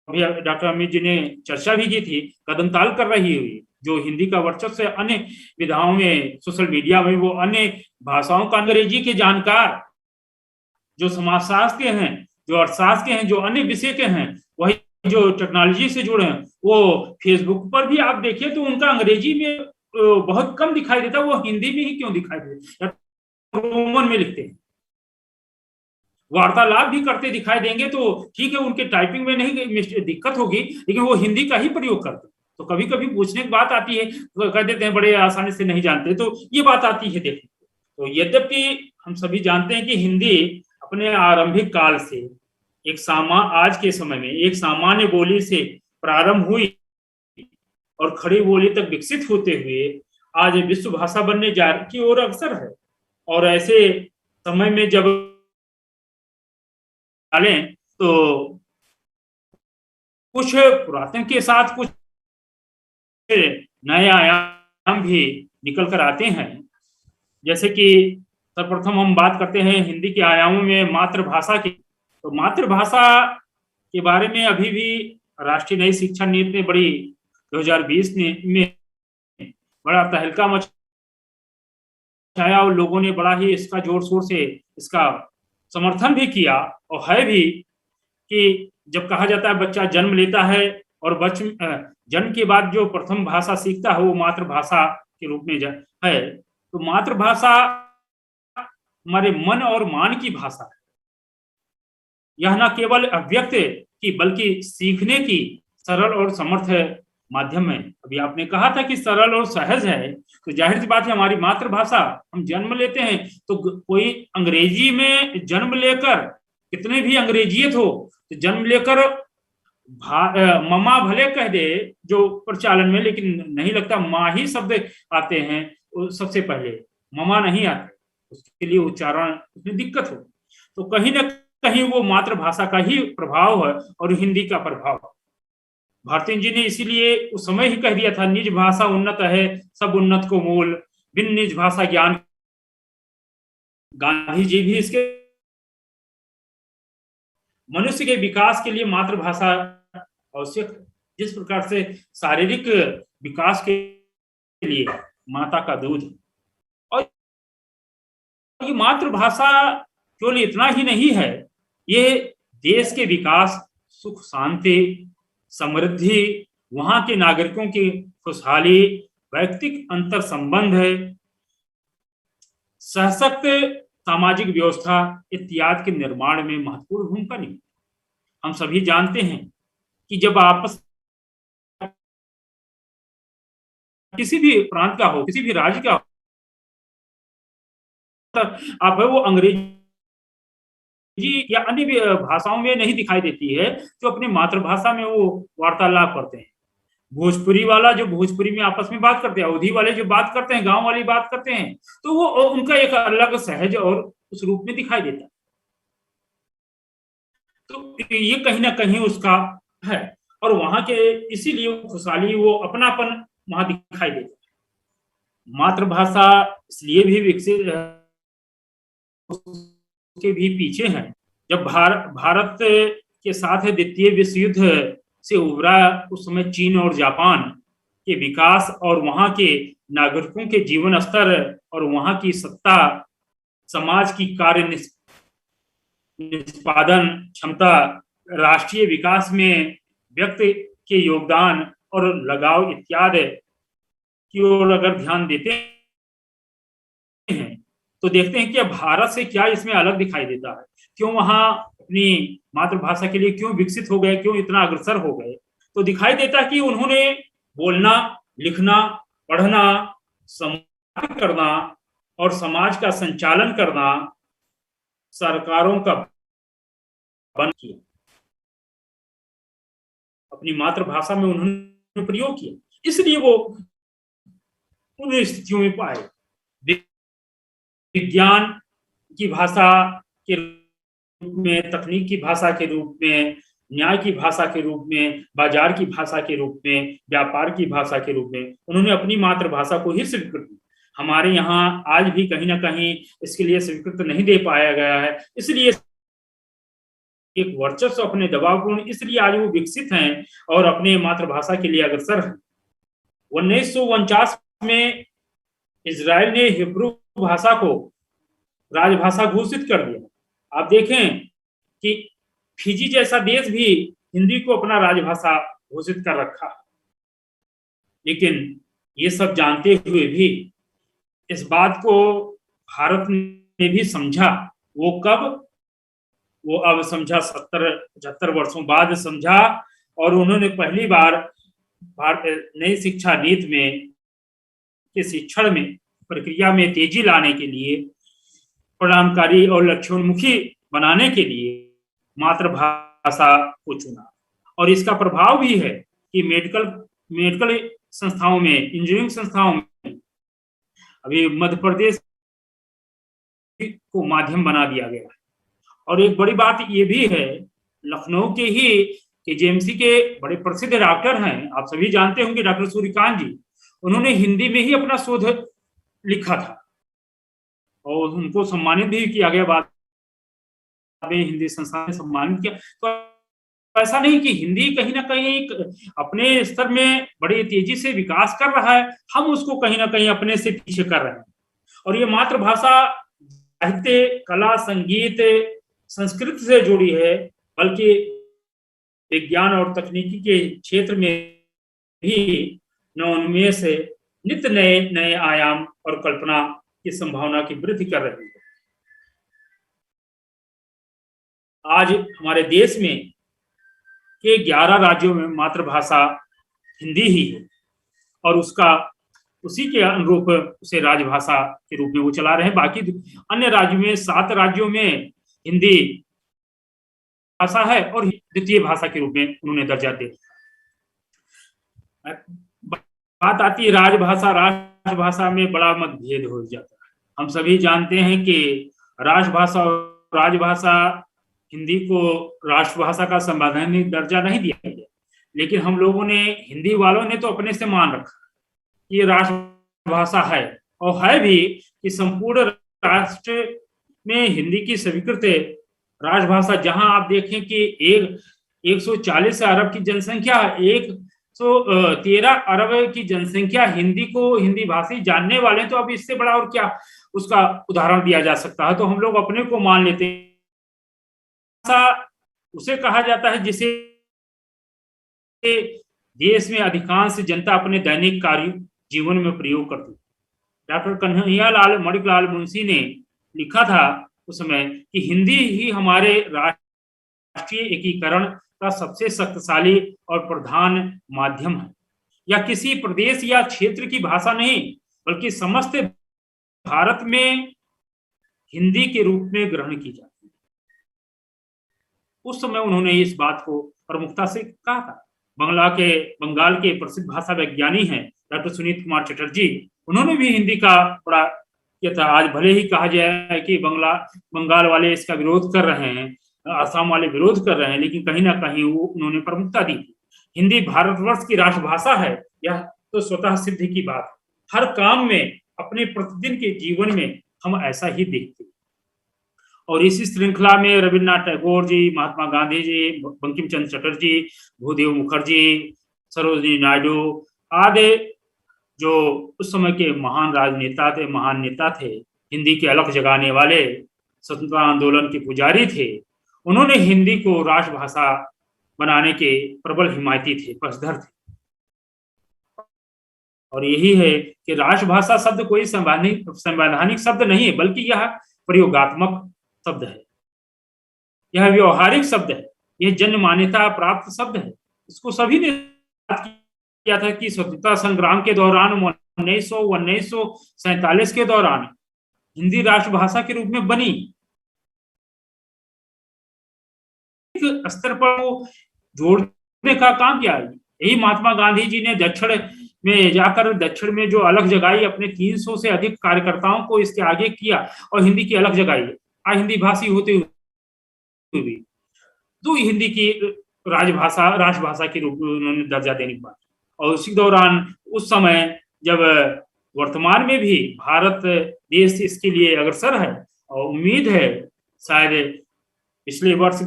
डॉक्टर अमित जी ने चर्चा भी की थी, कदमताल कर रही हुई, जो हिंदी का वर्चस्व अन्य विधाओं में, सोशल मीडिया में, वो अन्य भाषाओं का, अंग्रेजी के जानकार जो समाजशास्त्र के हैं, जो अर्थशास्त्र के हैं, जो अन्य विषय के हैं, वही जो टेक्नोलॉजी से जुड़े हैं, वो फेसबुक पर भी आप देखिए तो उनका अंग्रेजी में बहुत कम दिखाई देता, वो हिंदी में ही क्यों दिखाई देता, रोमन में लिखते हैं। वार्तालाप भी करते दिखाई देंगे तो ठीक है, उनके टाइपिंग में नहीं दिक्कत होगी, लेकिन वो हिंदी का ही प्रयोग करते। तो कभी कभी पूछने की बात आती है तो कह देते हैं बड़े आसानी से नहीं जानते, तो ये बात आती है देखने। तो यद्यपि हम सभी जानते हैं कि हिंदी अपने आरंभिक काल से आज के समय में एक सामान्य बोली से प्रारंभ हुई और खड़ी बोली तक विकसित होते हुए आज विश्व भाषा बनने की ओर अग्रसर है। और ऐसे समय में जब डालें तो कुछ पुरातन के साथ कुछ नए आयाम भी निकल कर आते हैं। जैसे कि सर्वप्रथम हम बात करते हैं हिंदी के आयामों में मातृभाषा की। तो मातृभाषा के बारे में अभी भी राष्ट्रीय नई शिक्षा नीति ने बड़ी 2020 में बड़ा तहलका मचाया और लोगों ने बड़ा ही इसका जोर शोर से इसका समर्थन भी किया। और है भी कि जब कहा जाता है बच्चा जन्म लेता है और जन्म के बाद जो प्रथम भाषा सीखता है वो मातृभाषा के रूप में है। तो मातृभाषा हमारे मन और मान की भाषा है। यह न केवल अभिव्यक्त की बल्कि सीखने की सरल और समर्थ माध्यम है। अभी आपने कहा था कि सरल और सहज है, तो जाहिर सी बात है हमारी मातृभाषा, हम जन्म लेते हैं तो कोई अंग्रेजी में जन्म लेकर कितने भी अंग्रेजियत हो तो जन्म लेकर ममा भले कह दे जो प्रचलन में, लेकिन नहीं लगता माँ ही शब्द आते हैं सबसे पहले, ममा नहीं आते, उसके लिए उच्चारण उसमें दिक्कत हो। तो कहीं ना कहीं वो मातृभाषा का ही प्रभाव है और हिंदी का प्रभाव। भारती जी ने इसीलिए उस समय ही कह दिया था निज भाषा उन्नत है सब उन्नत को मूल, बिन निज भाषा ज्ञान। गांधी जी भी इसके मनुष्य के विकास के लिए मातृभाषा आवश्यक है। जिस प्रकार से शारीरिक विकास के लिए माता का दूध, और ये मातृभाषा केवल इतना ही नहीं है, ये देश के विकास, सुख शांति, समृद्धि, वहां के नागरिकों की खुशहाली, वैयक्तिक अंतर संबंध है, सशक्त सामाजिक व्यवस्था इत्यादि के निर्माण में महत्वपूर्ण भूमिका निभाती है। हम सभी जानते हैं कि जब आपस किसी भी प्रांत का हो, किसी भी राज्य का हो, आप वो अंग्रेजी या अन्य भी भाषाओं में नहीं दिखाई देती है, जो अपनी मातृभाषा में वो वार्तालाप करते हैं। भोजपुरी वाला जो भोजपुरी में आपस में बात करते हैं, अवधी वाले जो बात करते हैं, गांव वाली बात करते हैं, तो वो उनका एक अलग सहज और उस रूप में दिखाई देता है। तो ये कहीं ना कहीं उसका है और वहां के इसीलिए खुशहाली, वो अपनापन वहां दिखाई देता है। मातृभाषा इसलिए भी विकसित के भी पीछे हैं। जब भारत के साथ द्वितीय विश्व युद्ध से उभरा उस समय चीन और जापान के विकास और वहां के नागरिकों के जीवन स्तर और वहां की सत्ता, समाज की कार्य निष्पादन क्षमता, राष्ट्रीय विकास में व्यक्ति के योगदान और लगाव इत्यादि की ओर अगर ध्यान देते हैं तो देखते हैं कि भारत से क्या इसमें अलग दिखाई देता है, क्यों वहां अपनी मातृभाषा के लिए क्यों विकसित हो गए, क्यों इतना अग्रसर हो गए। तो दिखाई देता कि उन्होंने बोलना, लिखना, पढ़ना, संवाद करना और समाज का संचालन करना सरकारों का बंद किया, अपनी मातृभाषा में उन्होंने प्रयोग किया, इसलिए वो उन स्थितियों में पाए। विज्ञान की भाषा के रूप में, तकनीक की भाषा के रूप में, न्याय की भाषा के रूप में, बाजार की भाषा के रूप में, व्यापार की भाषा के रूप में उन्होंने अपनी मातृभाषा को ही स्वीकृत किया। हमारे यहाँ आज भी कहीं ना कहीं इसके लिए स्वीकृत नहीं दे पाया गया है, इसलिए एक वर्चस्व अपने दबावपूर्ण, इसलिए आज वो विकसित हैं और अपने मातृभाषा के लिए अग्रसर हैं। 1949 में इजराइल ने हिब्रू भाषा को राजभाषा घोषित कर दिया। आप देखें कि फिजी जैसा देश भी हिंदी को अपना राजभाषा घोषित कर रखा, लेकिन ये सब जानते हुए भी इस बात को भारत ने भी समझा। वो कब? वो अब समझा 70-75 वर्षों बाद समझा और उन्होंने पहली बार नई शिक्षा नीति में के शिक्षण में प्रक्रिया में तेजी लाने के लिए, परिणामकारी और लक्ष्योन्मुखी बनाने के लिए मातृभाषा को चुना। और इसका प्रभाव भी है कि मेडिकल संस्थाओं में, इंजीनियरिंग संस्थाओं में अभी मध्य प्रदेश को माध्यम बना दिया गया है। और एक बड़ी बात ये भी है, लखनऊ के ही केजीएमसी के बड़े प्रसिद्ध डॉक्टर हैं, आप सभी जानते होंगे, डॉक्टर सूर्यकांत जी, उन्होंने हिंदी में ही अपना शोध लिखा था और उनको सम्मानित भी किया गया, बाद में हिंदी संस्थान ने सम्मानित किया। तो ऐसा नहीं कि हिंदी कहीं ना कहीं अपने स्तर में बड़ी तेजी से विकास कर रहा है, हम उसको कहीं ना कहीं अपने से पीछे कर रहे हैं। और ये मातृभाषा साहित्य, कला, संगीत, संस्कृत से जुड़ी है, बल्कि विज्ञान और तकनीकी के क्षेत्र में भी नवोन्मेष, नित्य नए नए आयाम और कल्पना की संभावना की वृद्धि कर रही है। आज हमारे देश में के 11 राज्यों में मातृभाषा हिंदी ही है और उसी के अनुरूप उसे राजभाषा के रूप में वो चला रहे हैं। बाकी अन्य राज्यों में, 7 राज्यों में हिंदी भाषा है और द्वितीय भाषा के रूप में उन्होंने दर्जा दे। बात आती है राजभाषा में बड़ा मतभेद हो जाता है। हम सभी जानते हैं कि राजभाषा और राजभाषा, हिंदी को राष्ट्रभाषा का संवैधानिक दर्जा नहीं दिया गया, लेकिन हम लोगों ने, हिंदी वालों ने तो अपने से मान रखा ये राष्ट्रभाषा है, और है भी कि संपूर्ण राष्ट्र में हिंदी की स्वीकृत राजभाषा। जहां आप देखें कि 140 अरब की जनसंख्या, 113 अरब की जनसंख्या हिंदी भाषी जानने वाले, तो अब इससे बड़ा और क्या उसका उदाहरण दिया जा सकता है। तो हम लोग अपने को मान लेते हैं। उसे कहा जाता है जिसे देश में अधिकांश जनता अपने दैनिक कार्य जीवन में प्रयोग करती है। डॉक्टर कन्हैयालाल मणिलाल मुंशी ने लिखा था उस समय कि हिंदी ही हमारे राष्ट्रीय एकीकरण का सबसे शक्तिशाली और प्रधान माध्यम है। या किसी प्रदेश या क्षेत्र की भाषा नहीं, बल्कि समस्त भारत में हिंदी के रूप में ग्रहण की जाती है। उस समय उन्होंने इस बात को प्रमुखता से कहा था। बंगाल के प्रसिद्ध भाषा विज्ञानी हैं डॉक्टर सुनीत कुमार चटर्जी, उन्होंने भी हिंदी का बड़ा किया था। आज भले ही कहा जाए कि बंगाल वाले इसका विरोध कर रहे हैं, असम वाले विरोध कर रहे हैं, लेकिन कहीं ना कहीं वो उन्होंने प्रमुखता दी थी। हिंदी भारतवर्ष की राष्ट्रभाषा है, यह तो स्वतः सिद्ध की बात है। हर काम में, अपने प्रतिदिन के जीवन में हम ऐसा ही देखते हैं। और इसी श्रृंखला में रविन्द्रनाथ टैगोर जी, महात्मा गांधी जी, बंकिम चंद्र चटर्जी, भूदेव मुखर्जी, सरोजिनी नायडू आदि जो उस समय के महान राजनेता थे, महान नेता थे, हिंदी के अलख जगाने वाले, स्वतंत्रता आंदोलन के पुजारी थे, उन्होंने हिंदी को राष्ट्रभाषा बनाने के प्रबल हिमायती थे, पक्षधर थे। और यही है कि राष्ट्रभाषा शब्द कोई संवैधानिक शब्द नहीं है, बल्कि यह प्रयोगात्मक शब्द है, यह व्यवहारिक शब्द है, यह जन मान्यता प्राप्त शब्द है। इसको सभी ने किया था कि स्वतंत्रता संग्राम के दौरान 1947 के दौरान हिंदी राष्ट्रभाषा के रूप में बनी। स्तर पर वो जोड़ने का काम किया। यही महात्मा गांधी जी ने दक्षिण में जो अलग जगाई, अपने 300 से अधिक कार्यकर्ताओं को इसके आगे किया और हिंदी की अलग जगाई। आज हिंदी भाषी होते हुए भी तो हिंदी की राष्ट्रभाषा के रूप में उन्होंने दर्जा देने की बात। और उसी दौरान, उस समय जब वर्तमान में भी भारत देश इसके लिए अग्रसर है और उम्मीद है, शायद पिछले वर्ष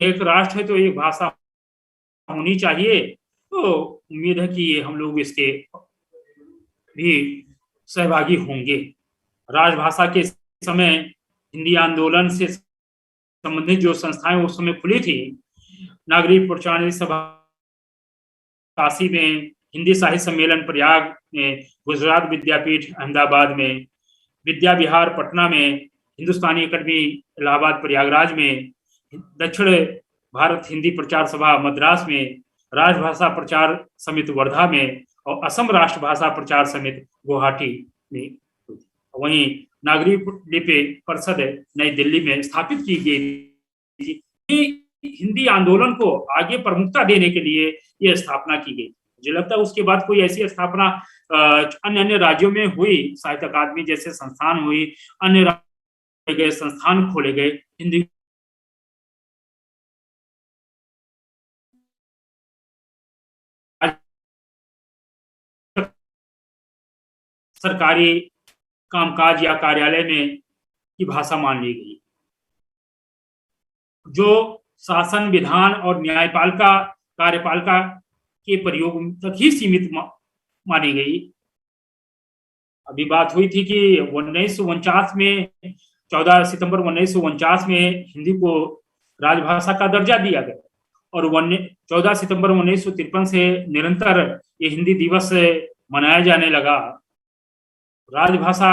एक राष्ट्र है तो एक भाषा होनी चाहिए, तो उम्मीद है कि हम लोग इसके भी सहभागी होंगे। राजभाषा के समय हिंदी आंदोलन से संबंधित जो संस्थाएं उस समय खुली थी, नागरिक प्रचार सभा काशी में, हिंदी साहित्य सम्मेलन प्रयाग में, गुजरात विद्यापीठ अहमदाबाद में, विद्या विहार पटना में, हिंदुस्तानी अकेडमी इलाहाबाद प्रयागराज में, दक्षिण भारत हिंदी प्रचार सभा मद्रास में, राजभाषा प्रचार समिति वर्धा में और असम राष्ट्रभाषा प्रचार समिति गुवाहाटी में। वहीं नागरिक लिपि परिषद नई दिल्ली में स्थापित की गई। हिंदी आंदोलन को आगे प्रमुखता देने के लिए यह स्थापना की गई। मुझे लगता है उसके बाद कोई ऐसी स्थापना अन्य अन्य राज्यों में हुई, साहित्य अकादमी जैसे संस्थान हुई, अन्य गए संस्थान खोले गए हिंदी सरकारी कामकाज या कार्यालय में की भाषा मान ली गई, जो शासन, विधान और न्यायपालिका, कार्यपालिका के प्रयोग तक ही सीमित मानी गई। अभी बात हुई थी कि 1949 में 14 सितंबर 1949 में हिंदी को राजभाषा का दर्जा दिया गया और 14 सितंबर 1953 से निरंतर ये हिंदी दिवस मनाया जाने लगा। राजभाषा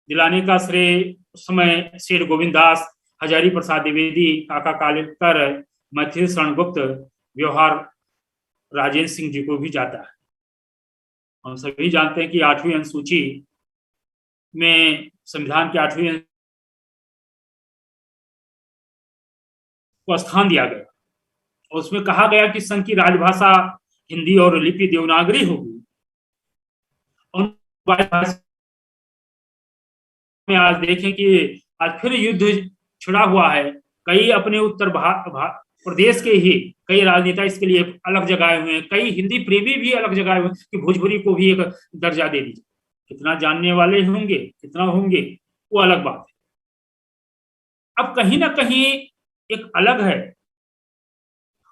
दिलाने का श्रेय उस समय शेर गोविंद दास, हजारी प्रसाद द्विवेदी, काका कालेलकर, मैथिली शरण गुप्त, व्यवहार राजेंद्र सिंह जी को भी जाता है। हम सभी जानते हैं कि 8वीं अनुसूची में संविधान के 8वीं को स्थान दिया गया और उसमें कहा गया कि संघ की राजभाषा हिंदी और लिपि देवनागरी होगी। और में आज देखें कि आज फिर युद्ध छिड़ा हुआ है। कई अपने उत्तर प्रदेश के ही कई राजनेता इसके लिए अलग जगाए हुए हैं, कई हिंदी प्रेमी भी अलग जगाए हुए कि भोजपुरी को भी एक दर्जा दे दीजिए। कितना जानने वाले होंगे, कितना होंगे, वो अलग बात है। अब कहीं ना कहीं एक अलग है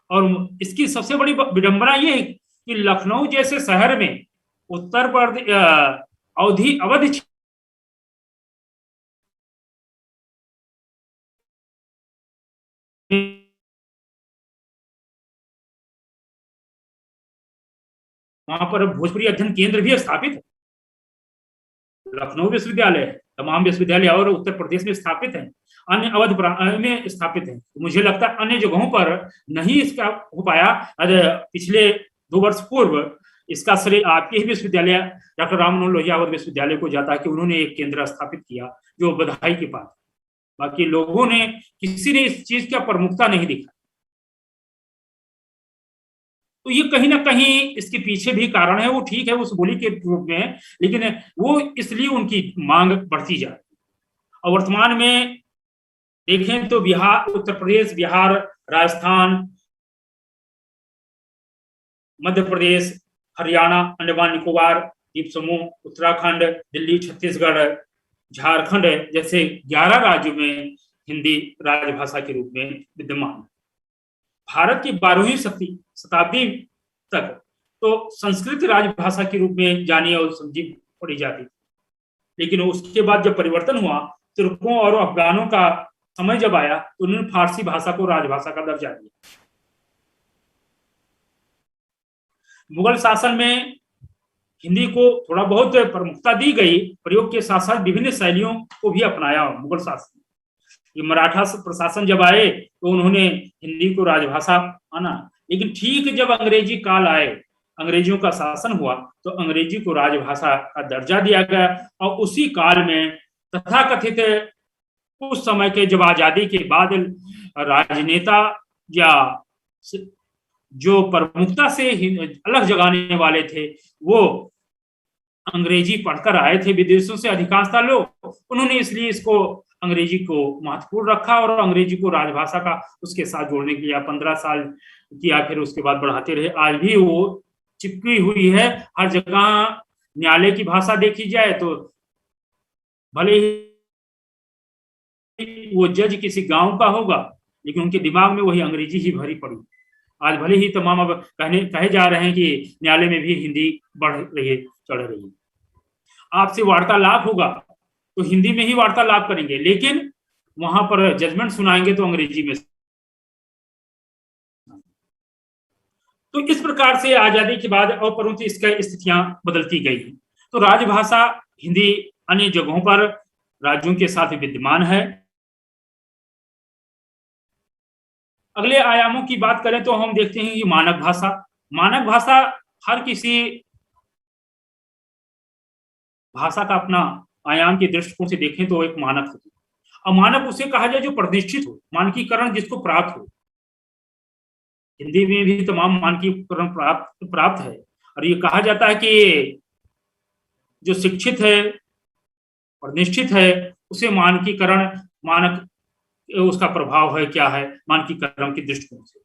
और इसकी सबसे बड़ी विडंबना ये है कि लखनऊ जैसे शहर में उत्तर प्रदेश अवध वहां पर भोजपुरी अध्ययन केंद्र भी स्थापित है। लखनऊ विश्वविद्यालय, तमाम विश्वविद्यालय और उत्तर प्रदेश में स्थापित है, अन्य अवध में स्थापित है। मुझे लगता है अन्य जगहों पर नहीं इसका हो पाया। पिछले 2 वर्ष पूर्व इसका श्रेय आपके ही विश्वविद्यालय डॉक्टर राम मनोहर लोहिया अवध विश्वविद्यालय को जाता है कि उन्होंने एक केंद्र स्थापित किया, जो बधाई की बात। बाकी लोगों ने, किसी ने इस चीज का प्रमुखता नहीं दिखा। तो ये कहीं ना कहीं इसके पीछे भी कारण है। वो ठीक है उस बोली के रूप में, लेकिन वो इसलिए उनकी मांग बढ़ती जा रही है। और वर्तमान में देखें तो बिहार, उत्तर प्रदेश, बिहार, राजस्थान, मध्य प्रदेश, हरियाणा, अंडमान निकोबार द्वीप समूह, उत्तराखंड, दिल्ली, छत्तीसगढ़, झारखंड जैसे 11 राज्यों में हिंदी राजभाषा के रूप में विद्यमान है। भारत की 12वीं शताब्दी तक तो संस्कृत राजभाषा के रूप में जानी और समझी पड़ी जाती थी, लेकिन उसके बाद जब परिवर्तन हुआ, तुर्कों और अफगानों का समय जब आया तो उन्होंने फारसी भाषा को राजभाषा का दर्जा दिया। मुगल शासन में हिंदी को थोड़ा बहुत प्रमुखता दी गई, प्रयोग के साथ साथ विभिन्न शैलियों को भी अपनाया मुगल शासन। ये मराठा प्रशासन जब आए तो उन्होंने हिंदी को राजभाषा माना, लेकिन ठीक जब अंग्रेजी काल आए, अंग्रेजियों का शासन हुआ, तो अंग्रेजी को राजभाषा का दर्जा दिया गया। और उसी काल में तथाकथित उस समय के जब आजादी के बाद राजनेता या जो प्रमुखता से अलग जगाने वाले थे, वो अंग्रेजी पढ़कर आए थे विदेशों से अधिकांशतः लोग। उन्होंने इसलिए इसको अंग्रेजी को महत्वपूर्ण रखा और अंग्रेजी को राजभाषा का उसके साथ जोड़ने के लिए 15 साल किया, फिर उसके बाद बढ़ाते रहे। आज भी वो चिपकी हुई है हर जगह। न्यायालय की भाषा देखी जाए तो भले ही वो जज किसी गांव का होगा, लेकिन उनके दिमाग में वही अंग्रेजी ही भरी पड़ी। आज भले ही तमाम अब कहे जा रहे हैं कि न्यायालय में भी हिंदी बढ़ रही है, चढ़ रही है। आपसे वार्तालाप होगा तो हिंदी में ही वार्तालाप करेंगे, लेकिन वहां पर जजमेंट सुनाएंगे तो अंग्रेजी में। तो इस प्रकार से आजादी के बाद और परंतु इसका स्थितियां बदलती गई। तो राजभाषा हिंदी अन्य जगहों पर राज्यों के साथ विद्यमान है। अगले आयामों की बात करें तो हम देखते हैं कि मानक भाषा। मानक भाषा हर किसी भाषा का अपना आयाम के दृष्टिकोण से देखें तो एक मानक होती है। अमानक उसे कहा जाए जो प्रतिष्ठित हो, मानकीकरण जिसको प्राप्त हो। हिंदी में भी तमाम मानकीकरण प्राप्त है और ये कहा जाता है कि जो शिक्षित है, प्रतिष्ठित है, उसे मानकीकरण मानक उसका प्रभाव है क्या है मानकीकरण के दृष्टिकोण से,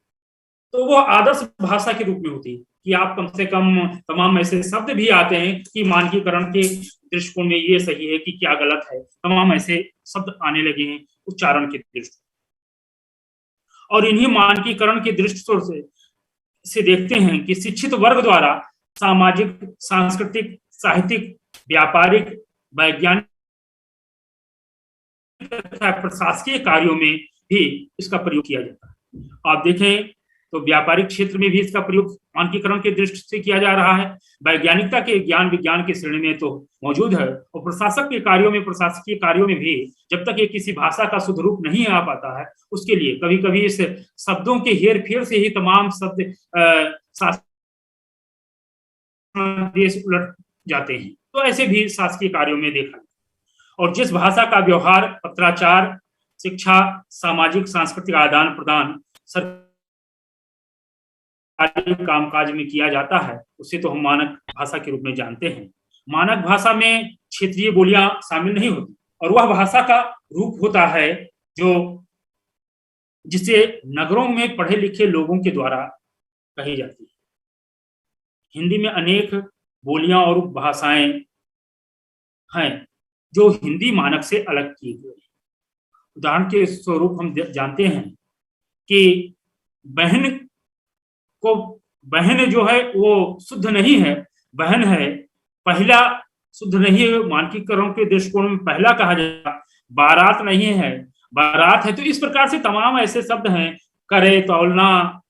तो वो आदर्श भाषा के रूप में होती है कि आप कम से कम तमाम ऐसे शब्द भी आते हैं कि मानकीकरण के दृष्टिकोण में ये सही है कि क्या गलत है, तमाम ऐसे शब्द आने लगे हैं उच्चारण के दृष्टिकोण। और इन्हीं मानकीकरण के दृष्टिकोण से देखते हैं कि शिक्षित वर्ग द्वारा सामाजिक, सांस्कृतिक, साहित्यिक, व्यापारिक, वैज्ञानिक तथा प्रशासकीय कार्यों में भी इसका प्रयोग किया जाता है। आप देखें तो व्यापारिक क्षेत्र में भी इसका प्रयोग मानकीकरण के दृष्टि से किया जा रहा है, वैज्ञानिकता के ज्ञान विज्ञान के श्रेणी में तो मौजूद है, और प्रशासक के कार्यों में, प्रशासकीय कार्यों में भी जब तक ये किसी भाषा का शुद्ध रूप नहीं आ पाता है, उसके लिए कभी कभी इस शब्दों के हेर फेर से ही तमाम शब्द देश उलट जाते हैं। तो ऐसे भी शासकीय कार्यों में देखा। और जिस भाषा का व्यवहार पत्राचार, शिक्षा, सामाजिक सांस्कृतिक आदान प्रदान, सरकारी कामकाज में किया जाता है, उसे तो हम मानक भाषा के रूप में जानते हैं। मानक भाषा में क्षेत्रीय बोलियां शामिल नहीं होती और वह भाषा का रूप होता है जो जिसे नगरों में पढ़े लिखे लोगों के द्वारा कही जाती है। हिंदी में अनेक बोलियां और भाषाएं हैं जो हिंदी मानक से अलग किए गए हैं। उदाहरण के स्वरूप हम जानते हैं कि बहन जो है वो शुद्ध नहीं है, बहन है, पहला शुद्ध नहीं है, मानकीकरण के दृष्टिकोण में पहला कहा जाएगा। बारात नहीं है, बारात है। तो इस प्रकार से तमाम ऐसे शब्द हैं, करे, तौलना,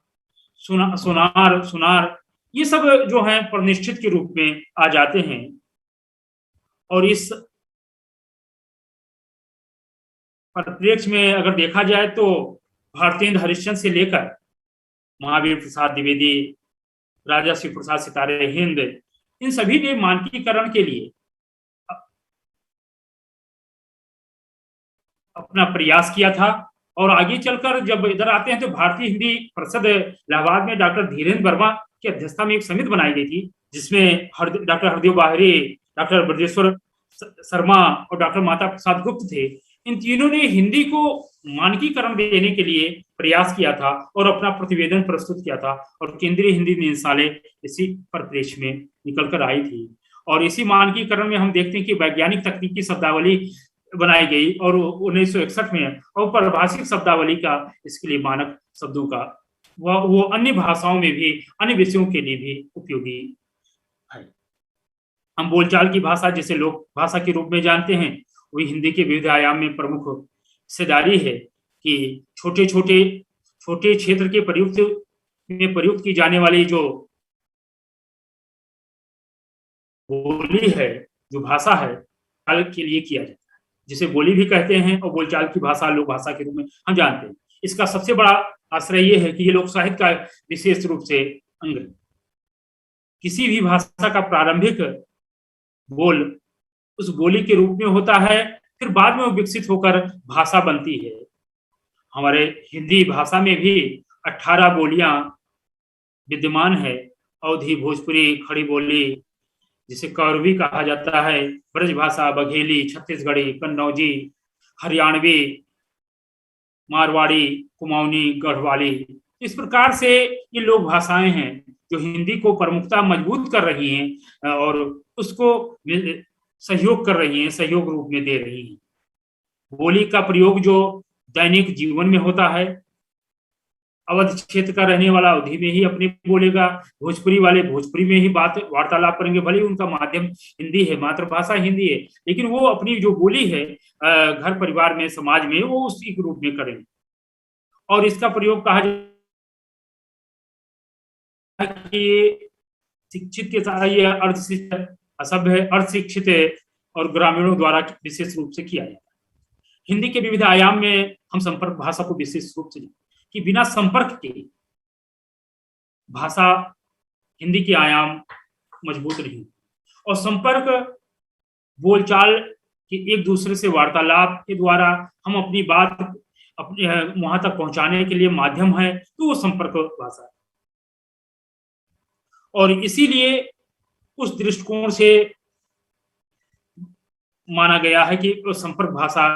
सुनार, ये सब जो है प्रतिष्ठित के रूप में आ जाते हैं। और इस परिप्रेक्ष्य में अगर देखा जाए तो भारतेंद्र हरिश्चंद्र से लेकर महावीर प्रसाद द्विवेदी, राजा शिव प्रसाद सितारे हिंद, इन सभी ने मानकीकरण के लिए अपना प्रयास किया था। और आगे चलकर जब इधर आते हैं तो भारतीय हिंदी परिषद इलाहाबाद में डॉक्टर धीरेन्द्र वर्मा की अध्यक्षता में एक समिति बनाई गई थी, जिसमें डॉक्टर हरदेव बाहरी, डॉक्टर ब्रजेश्वर शर्मा और डॉक्टर माता प्रसाद गुप्त थे। इन तीनों ने हिंदी को मानकीकरण देने के लिए प्रयास किया था और अपना प्रतिवेदन प्रस्तुत किया था, और केंद्रीय हिंदी निदेशालय इसी परिप्रेक्ष्य में निकल कर आई थी। और इसी मानकीकरण में हम देखते हैं कि वैज्ञानिक तकनीकी शब्दावली बनाई गई और 1961 में और परिभाषिक शब्दावली का इसके लिए मानक शब्दों का वो अन्य भाषाओं में भी, अन्य विषयों के लिए भी उपयोगी है। हम बोलचाल की भाषा जिसे लोक भाषा के रूप में जानते हैं, वही हिंदी के विविध आयाम में प्रमुख हिस्सेदारी है कि छोटे क्षेत्र के प्रयुक्त की जाने वाली जो बोली है, जो भाषा है, काल के लिए किया जाता है, जिसे बोली भी कहते हैं और बोलचाल की भाषा लोक भाषा के रूप में हम जानते हैं। इसका सबसे बड़ा आश्रय ये है कि ये लोक साहित्य का विशेष रूप से अंग है। किसी भी भाषा का प्रारंभिक बोल उस बोली के रूप में होता है, फिर बाद में वो विकसित होकर भाषा बनती है। हमारे हिंदी भाषा में भी 18 बोलियां विद्यमान है। अवधी, भोजपुरी, खड़ी बोली जिसे कौरवी कहा जाता है, ब्रज भाषा, बघेली, छत्तीसगढ़ी, कन्नौजी, हरियाणवी, मारवाड़ी, कुमाऊनी, गढ़वाली। इस प्रकार से ये लोक भाषाएं हैं जो हिंदी को प्रमुखता मजबूत कर रही हैं और उसको सहयोग कर रही हैं, सहयोग रूप में दे रही हैं। बोली का प्रयोग जो दैनिक जीवन में होता है, अवध क्षेत्र का रहने वाला अवधि में ही अपनी बोलेगा, भोजपुरी वाले भोजपुरी में ही बात वार्तालाप करेंगे, भले उनका माध्यम हिंदी है, मातृभाषा हिंदी है, लेकिन वो अपनी जो बोली है घर परिवार में, समाज में, वो उसी के रूप में करेंगे। और इसका प्रयोग कहा जाए कि शिक्षित के साथ ये अर्धशिक्षित, असभ्य, अर्धशिक्षित और ग्रामीणों द्वारा विशेष रूप से किया जाता है। हिंदी के विविध आयाम में हम संपर्क भाषा को विशेष रूप से कि बिना संपर्क के भाषा हिंदी के आयाम मजबूत नहीं। और संपर्क बोलचाल कि एक दूसरे से वार्तालाप के द्वारा हम अपनी बात अपने वहां तक पहुंचाने के लिए माध्यम है, तो वो संपर्क भाषा है। और इसीलिए उस दृष्टिकोण से माना गया है कि संपर्क भाषा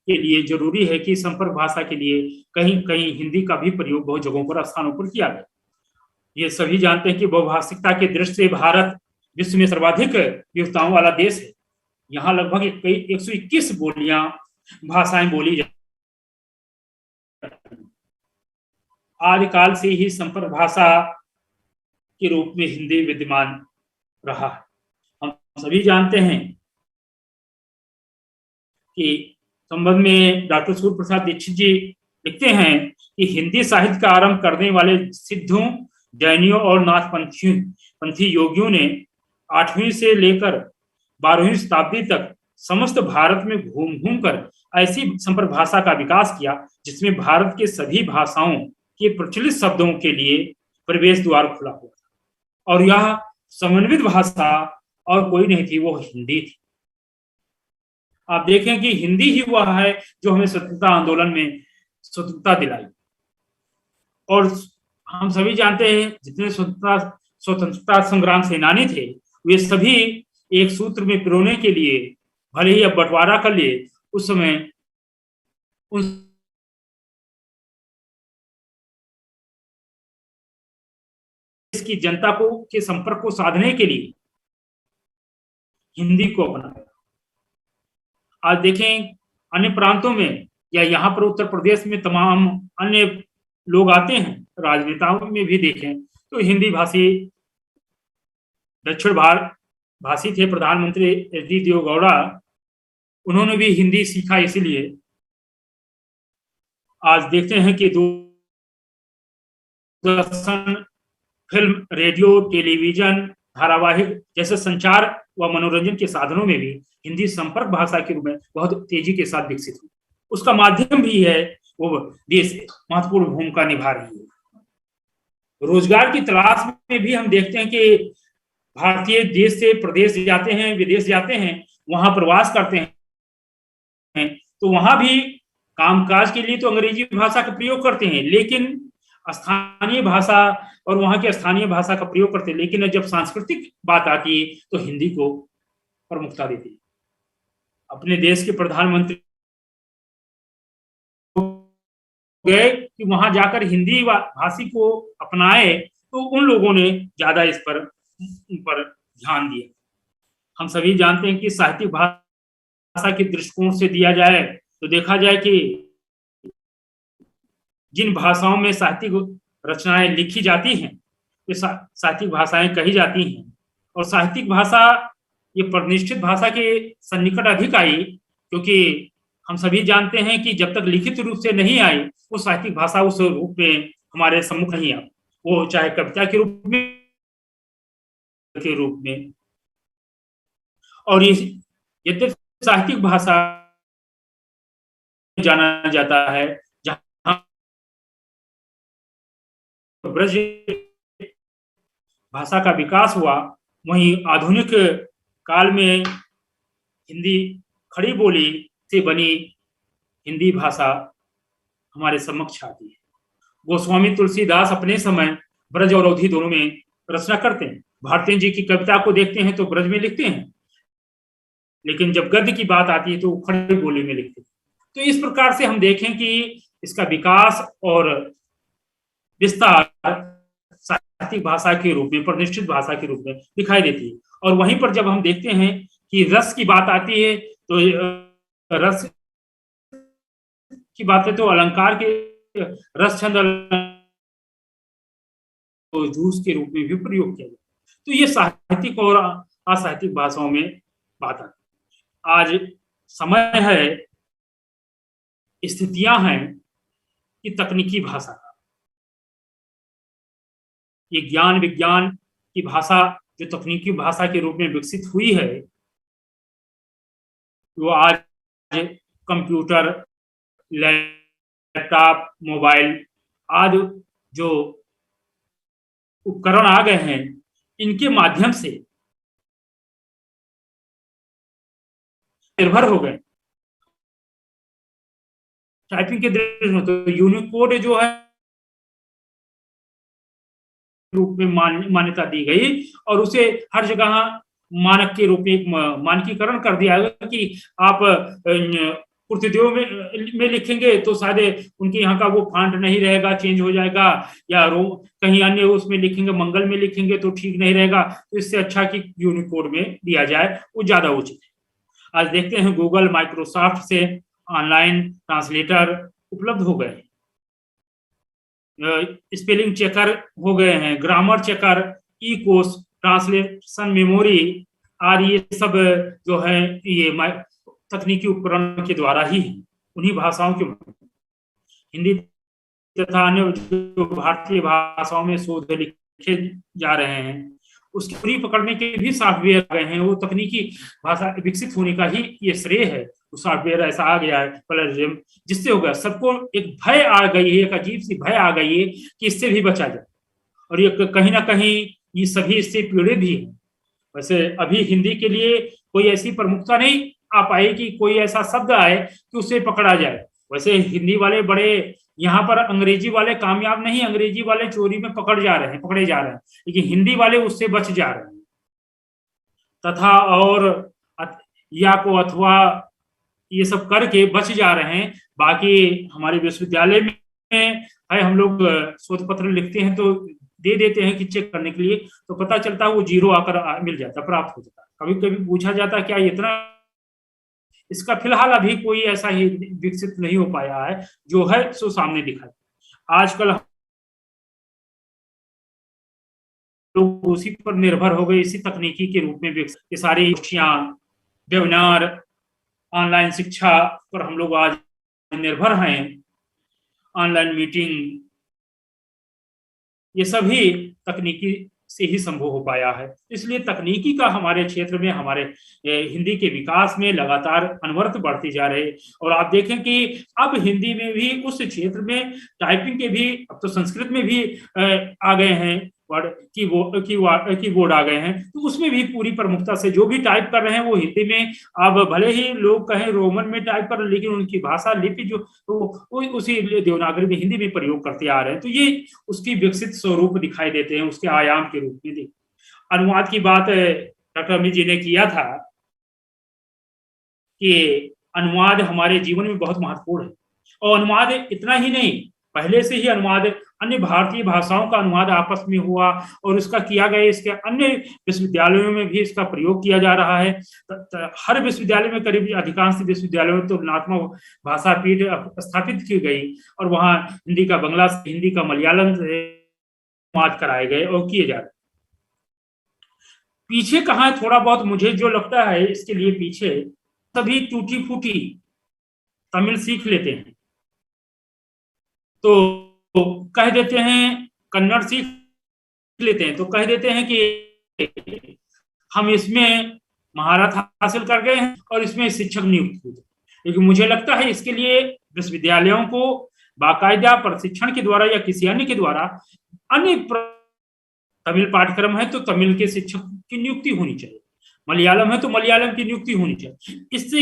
के लिए जरूरी है कि संपर्क भाषा के लिए कहीं कहीं हिंदी का भी प्रयोग बहुत जगहों पर, स्थानों पर किया गया। ये सभी जानते हैं कि बहुभाषिकता की दृष्टि से भारत विश्व में सर्वाधिक विविधताओं वाला देश है। यहाँ लगभग 121 बोलियां भाषाएं बोली जाती। आदिकाल से ही संपर्क भाषा के रूप में हिंदी विद्यमान रहा है। हम सभी जानते हैं कि संबंध में डॉक्टर सूर्य प्रसाद दीक्षित जी लिखते हैं कि हिंदी साहित्य का आरंभ करने वाले सिद्धों, जैनियों और नाथपंथी योगियों ने 8वीं से लेकर 12वीं शताब्दी तक समस्त भारत में घूम घूम कर ऐसी संपर्क भाषा का विकास किया जिसमें भारत के सभी भाषाओं के प्रचलित शब्दों के लिए प्रवेश द्वार खुला हुआ था। और यह समन्वित भाषा और कोई नहीं थी, वो हिंदी थी। आप देखें कि हिंदी ही वह है जो हमें स्वतंत्रता आंदोलन में स्वतंत्रता दिलाई। और हम सभी जानते हैं जितने स्वतंत्रता संग्राम सेनानी थे, वे सभी एक सूत्र में पिरोने के लिए, भले ही अब बंटवारा कर लिए, उस समय उस की जनता को के संपर्क को साधने के लिए हिंदी को अपनाया। आज देखें अन्य प्रांतों में या यहाँ पर उत्तर प्रदेश में तमाम अन्य लोग आते हैं, राजनेताओं में भी देखें तो हिंदी भाषी दक्षिण भारत भाषी थे। प्रधानमंत्री एच.डी. देवेगौड़ा, उन्होंने भी हिंदी सीखा। इसीलिए आज देखते हैं कि दूरदर्शन, फिल्म, रेडियो, टेलीविजन, धारावाहिक जैसे संचार व मनोरंजन के साधनों में भी हिंदी संपर्क भाषा के रूप में बहुत तेजी के साथ विकसित हुई। उसका माध्यम भी है, वो देश महत्वपूर्ण भूमिका निभा रही है। रोजगार की तलाश में भी हम देखते हैं कि भारतीय देश से प्रदेश जाते हैं, विदेश जाते हैं, वहां प्रवास करते हैं, तो वहां भी कामकाज के लिए तो अंग्रेजी भाषा का प्रयोग करते हैं, लेकिन स्थानीय भाषा और वहां की स्थानीय भाषा का प्रयोग करते हैं। लेकिन जब सांस्कृतिक बात आती है तो हिंदी को प्रमुखता देती है। अपने देश के प्रधानमंत्री गए कि वहां जाकर हिंदी भाषी को अपनाए, तो उन लोगों ने ज्यादा इस पर ध्यान दिया। हम सभी जानते हैं कि साहित्यिक भाषा के दृष्टिकोण से दिया जाए तो देखा जाए कि जिन भाषाओं में साहित्यिक रचनाएं लिखी जाती हैं, वे साहित्यिक भाषाएं कही जाती हैं। और साहित्यिक भाषा ये प्रतिष्ठित भाषा के सन्निकट अधिक आई, क्योंकि हम सभी जानते हैं कि जब तक लिखित रूप से नहीं आई, वो साहित्यिक भाषा उस रूप में हमारे सम्मुख नहीं आई, वो चाहे कविता के रूप में। और यद्यपि साहित्यिक भाषा जाना जाता है, जहां ब्रज भाषा का विकास हुआ, वहीं आधुनिक काल में हिंदी खड़ी बोली से बनी हिंदी भाषा हमारे समक्ष आती है। गोस्वामी तुलसीदास अपने समय ब्रज और अवधी दोनों में रचना करते हैं। भारतेंदु जी की कविता को देखते हैं तो ब्रज में लिखते हैं, लेकिन जब गद्य की बात आती है तो खड़ी बोली में लिखते हैं। तो इस प्रकार से हम देखें कि इसका विकास और विस्तार साहित्यिक भाषा के रूप में, प्रतिष्ठित भाषा के रूप में दिखाई देती है। और वहीं पर जब हम देखते हैं कि रस की बात आती है, तो रस की बात है तो अलंकार के रस छंद तो जूस के रूप में भी प्रयोग किया जाता है। तो ये साहित्यिक और असाहित्यिक भाषाओं में बात आती है। आज समय है, स्थितियां हैं कि तकनीकी भाषा का, ये ज्ञान विज्ञान की भाषा जो तकनीकी भाषा के रूप में विकसित हुई है, वो आज कंप्यूटर, लैपटॉप, मोबाइल आदि जो उपकरण आ गए हैं, इनके माध्यम से निर्भर हो गए टाइपिंग के दृष्टि में। तो यूनिकोड जो है रूप में मान्यता दी गई और उसे हर जगह मानक के रूप में एक मानकीकरण कर दिया गया कि आप पृथ्वीदेव में लिखेंगे तो शायद उनके यहाँ का वो फॉन्ट नहीं रहेगा, चेंज हो जाएगा, या कहीं अन्य उसमें लिखेंगे, मंगल में लिखेंगे तो ठीक नहीं रहेगा। तो इससे अच्छा कि यूनिकोड में दिया जाए, वो ज्यादा उचित है। आज देखते हैं गूगल, माइक्रोसॉफ्ट से ऑनलाइन ट्रांसलेटर उपलब्ध हो गए, स्पेलिंग चेकर हो गए हैं, ग्रामर चेकर, ई कोर्स, ट्रांसलेशन मेमोरी, और ये सब जो है ये तकनीकी उपकरण के द्वारा ही उन्हीं भाषाओं के हिंदी तथा अन्य जो भारतीय भाषाओं में शोध लिखे जा रहे हैं उसकी पूरी पकड़ने के भी सॉफ्टवेयर आ गए हैं। वो तकनीकी भाषा विकसित होने का ही ये श्रेय है। वो सॉफ्टवेयर ऐसा आ गया है प्लेजरिज्म, जिससे हो गया सबको एक भय आ गई है, एक अजीब सी भय आ गई है कि इससे भी बचा जाए, और ये कहीं ना कहीं ये सभी इससे पीड़ित भी है। वैसे अभी हिंदी के लिए कोई ऐसी प्रमुखता नहीं आ पाई कि कोई ऐसा शब्द आए कि उसे पकड़ा जाए। वैसे हिंदी वाले बड़े यहाँ पर अंग्रेजी वाले कामयाब नहीं, अंग्रेजी वाले चोरी में पकड़े जा रहे हैं, लेकिन हिंदी वाले उससे बच जा रहे हैं तथा और या को अथवा ये सब करके बच जा रहे हैं। बाकी हमारे विश्वविद्यालय में है, हम लोग शोध पत्र लिखते हैं तो दे देते हैं कि चेक करने के लिए, तो पता चलता है वो 0 आकर मिल जाता, प्राप्त हो जाता। कभी कभी पूछा जाता क्या इतना, इसका फिलहाल अभी कोई ऐसा ही विकसित नहीं हो पाया है, जो है सो सामने दिखा। आजकल लोग उसी पर निर्भर हो गए, इसी तकनीकी के रूप में ये सारी गोष्ठियां, वेबिनार, ऑनलाइन शिक्षा पर हम लोग आज निर्भर हैं, ऑनलाइन मीटिंग, ये सभी तकनीकी से ही संभव हो पाया है। इसलिए तकनीकी का हमारे क्षेत्र में, हमारे हिंदी के विकास में लगातार अनवरत बढ़ती जा रही है। और आप देखें कि अब हिंदी में भी उस क्षेत्र में टाइपिंग के भी, अब तो संस्कृत में भी आ गए हैं वर्ड, कीबोर्ड आ गए हैं, तो उसमें भी पूरी प्रमुखता से जो भी टाइप कर रहे हैं वो हिंदी में। अब भले ही लोग कहें रोमन में टाइप कर, लेकिन उनकी भाषा लिपि जो तो उसी देवनागरी में हिंदी में प्रयोग करते आ रहे हैं। तो ये उसकी विकसित स्वरूप दिखाई देते हैं, उसके आयाम के रूप में। अनुवाद की बात डॉक्टर अमित जी ने किया था कि अनुवाद हमारे जीवन में बहुत महत्वपूर्ण है, और अनुवाद इतना ही नहीं, पहले से ही अनुवाद अन्य भारतीय भाषाओं का अनुवाद आपस में हुआ और इसका किया गया, इसके अन्य विश्वविद्यालयों में भी इसका प्रयोग किया जा रहा है। हर विश्वविद्यालय में, करीब अधिकांश विश्वविद्यालयों में तुलनात्मक भाषा पीठ स्थापित की गई और वहां हिंदी का बंगला से, हिंदी का मलयालम से अनुवाद कराए गए और किए जा रहे। पीछे कहाँ है थोड़ा बहुत, मुझे जो लगता है इसके लिए पीछे सभी टूटी फूटी तमिल सीख लेते हैं तो कह देते हैं, कन्नड़ सीख लेते हैं तो कह देते हैं कि हम इसमें महारत हासिल कर गए हैं और इसमें शिक्षक नियुक्त हुए। लेकिन मुझे लगता है इसके लिए विश्वविद्यालयों को बाकायदा प्रशिक्षण के द्वारा या किसी अन्य के द्वारा, अन्य तमिल पाठ्यक्रम है तो तमिल के शिक्षक की नियुक्ति होनी चाहिए, मलयालम है तो मलयालम की नियुक्ति होनी चाहिए। इससे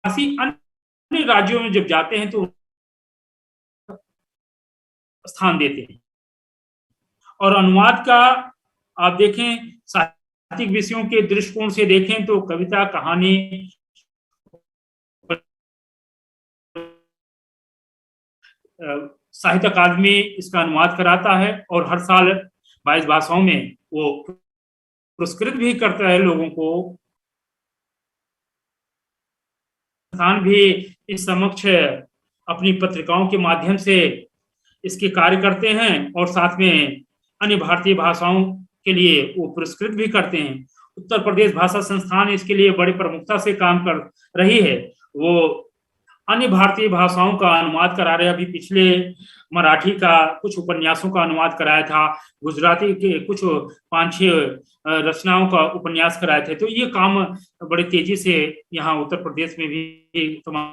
स्थिति अन्य राज्यों में जब जाते हैं तो स्थान देते हैं। और अनुवाद का आप देखें, साहित्यिक विषयों के दृष्टिकोण से देखें तो कविता, कहानी, साहित्य अकादमी इसका अनुवाद कराता है और हर साल 22 भाषाओं में वो पुरस्कृत भी करता है लोगों को। संस्थान भी इस समक्ष अपनी पत्रिकाओं के माध्यम से इसके कार्य करते हैं और साथ में अन्य भारतीय भाषाओं के लिए वो पुरस्कृत भी करते हैं। उत्तर प्रदेश भाषा संस्थान इसके लिए बड़ी प्रमुखता से काम कर रही है। वो अन्य भारतीय भाषाओं का अनुवाद करा रहे, अभी पिछले मराठी का कुछ उपन्यासों का अनुवाद कराया था, गुजराती के कुछ 5-6 रचनाओं का उपन्यास कराए थे। तो ये काम बड़ी तेजी से यहाँ उत्तर प्रदेश में भी तमाम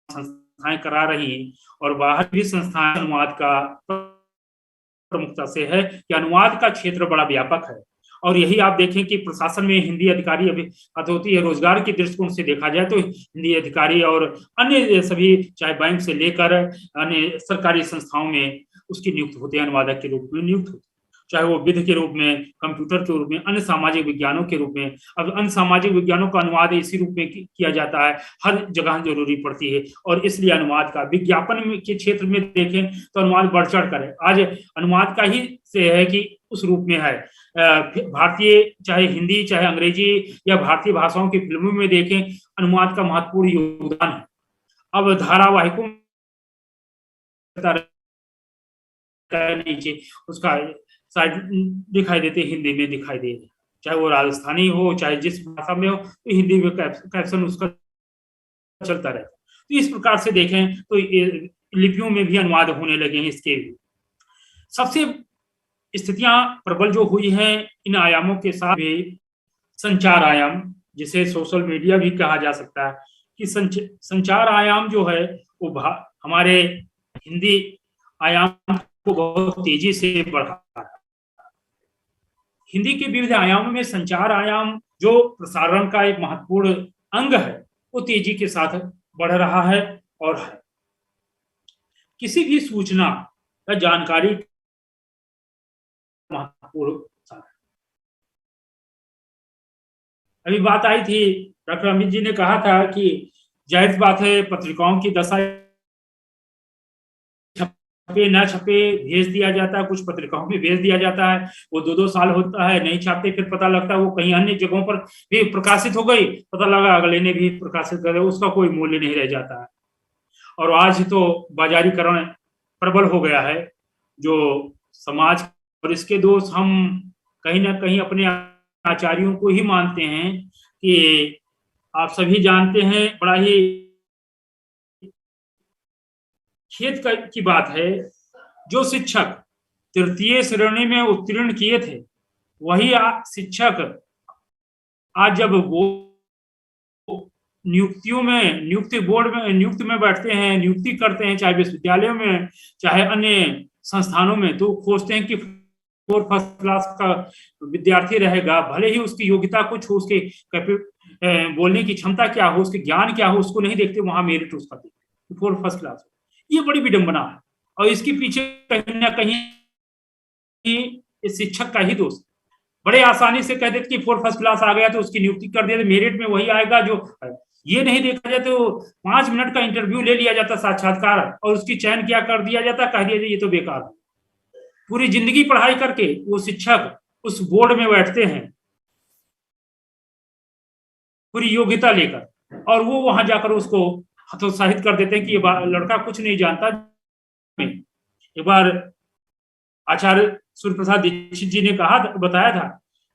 संस्थाएं करा रही हैं और बाहर भी संस्थाएं अनुवाद का प्रमुखता से है कि अनुवाद का क्षेत्र बड़ा व्यापक है और यही आप देखें कि प्रशासन में हिंदी अधिकारी अभी बात होती है, रोजगार के दृष्टिकोण से देखा जाए तो हिंदी अधिकारी और अन्य सभी चाहे बैंक से लेकर अन्य सरकारी संस्थाओं में उसकी नियुक्त होते हैं, अनुवादक के रूप में नियुक्त होते हैं, चाहे वो विधि के रूप में, कंप्यूटर के रूप में, अन्य सामाजिक विज्ञानों के रूप में। अब अन्य सामाजिक विज्ञानों का अनुवाद इसी रूप में किया जाता है, हर जगह जरूरी पड़ती है, और इसलिए अनुवाद का विज्ञापन के क्षेत्र में देखें तो अनुवाद बढ़ चढ़ कर है। आज अनुवाद का ही से है कि उस रूप में है, भारतीय चाहे हिंदी चाहे अंग्रेजी या भारतीय भाषाओं की फिल्मों में देखें, अनुवाद का महत्वपूर्ण योगदान है। अब धारावाहिकों नीचे उसका शायद दिखाई देते, हिंदी में दिखाई दे, चाहे वो राजस्थानी हो चाहे जिस भाषा में हो, तो हिंदी में कैप्शन उसका चलता रहता। तो इस प्रकार से देखें तो लिपियों में भी अनुवाद होने लगे हैं। इसके सबसे स्थितियां प्रबल जो हुई हैं इन आयामों के साथ भी संचार आयाम, जिसे सोशल मीडिया भी कहा जा सकता है, कि संचार आयाम जो है वो हमारे हिंदी आयाम को बहुत तेजी से बढ़ा है। हिंदी के विविध आयामों में संचार आयाम जो प्रसारण का एक महत्वपूर्ण अंग है वो तेजी के साथ बढ़ रहा है और किसी भी सूचना या जानकारी महत्वपूर्ण। अभी बात आई थी, डॉक्टर अमित जी ने कहा था कि जाहिर बात है पत्रिकाओं की दशा छपे ना छपे भेज दिया जाता है, कुछ पत्रिकाओं में भेज दिया जाता है, वो 2-2 साल होता है नहीं छापते, फिर पता लगता है वो कहीं अन्य जगहों पर भी प्रकाशित हो गई, पता लगा अगले ने भी प्रकाशित कर दिया, उसका कोई मूल्य नहीं रह जाता है। और आज तो बाजारीकरण प्रबल हो गया है जो समाज, और इसके दोष हम कहीं ना कहीं अपने आचार्यों को ही मानते हैं कि आप सभी जानते हैं, बड़ा ही खेद की बात है, जो शिक्षक तृतीय श्रेणी में उत्तीर्ण किए थे वही शिक्षक आज जब वो नियुक्तियों में, नियुक्ति बोर्ड में नियुक्ति में बैठते हैं, नियुक्ति करते हैं, चाहे विश्वविद्यालयों में चाहे अन्य संस्थानों में, तो खोजते हैं कि 4 फर्स्ट क्लास का विद्यार्थी रहेगा, भले ही उसकी योग्यता कुछ हो, उसके बोलने की क्षमता क्या हो, उसके ज्ञान क्या हो, उसको नहीं देखते, वहां मेरिट उसका देखते 4 फर्स्ट क्लास। ये बड़ी विडंबना है और इसके पीछे कहीं ना कहीं इस शिक्षक का ही दोष। बड़े आसानी से कह देते कि 4 फर्स्ट क्लास आ गया तो उसकी नियुक्ति कर दिया, मेरिट में वही आएगा जो है। ये नहीं देखा जाए तो 5 मिनट का इंटरव्यू ले लिया जाता, साक्षात्कार, और उसकी चयन क्या कर दिया जाता, कह दिया ये तो बेकार है। पूरी जिंदगी पढ़ाई करके वो शिक्षक उस बोर्ड में बैठते हैं पूरी योग्यता लेकर, और वो वहां जाकर उसको हतोत्साहित कर देते हैं कि ये लड़का कुछ नहीं जानता। एक बार आचार्य सूर्य प्रसाद दीक्षित जी ने बताया था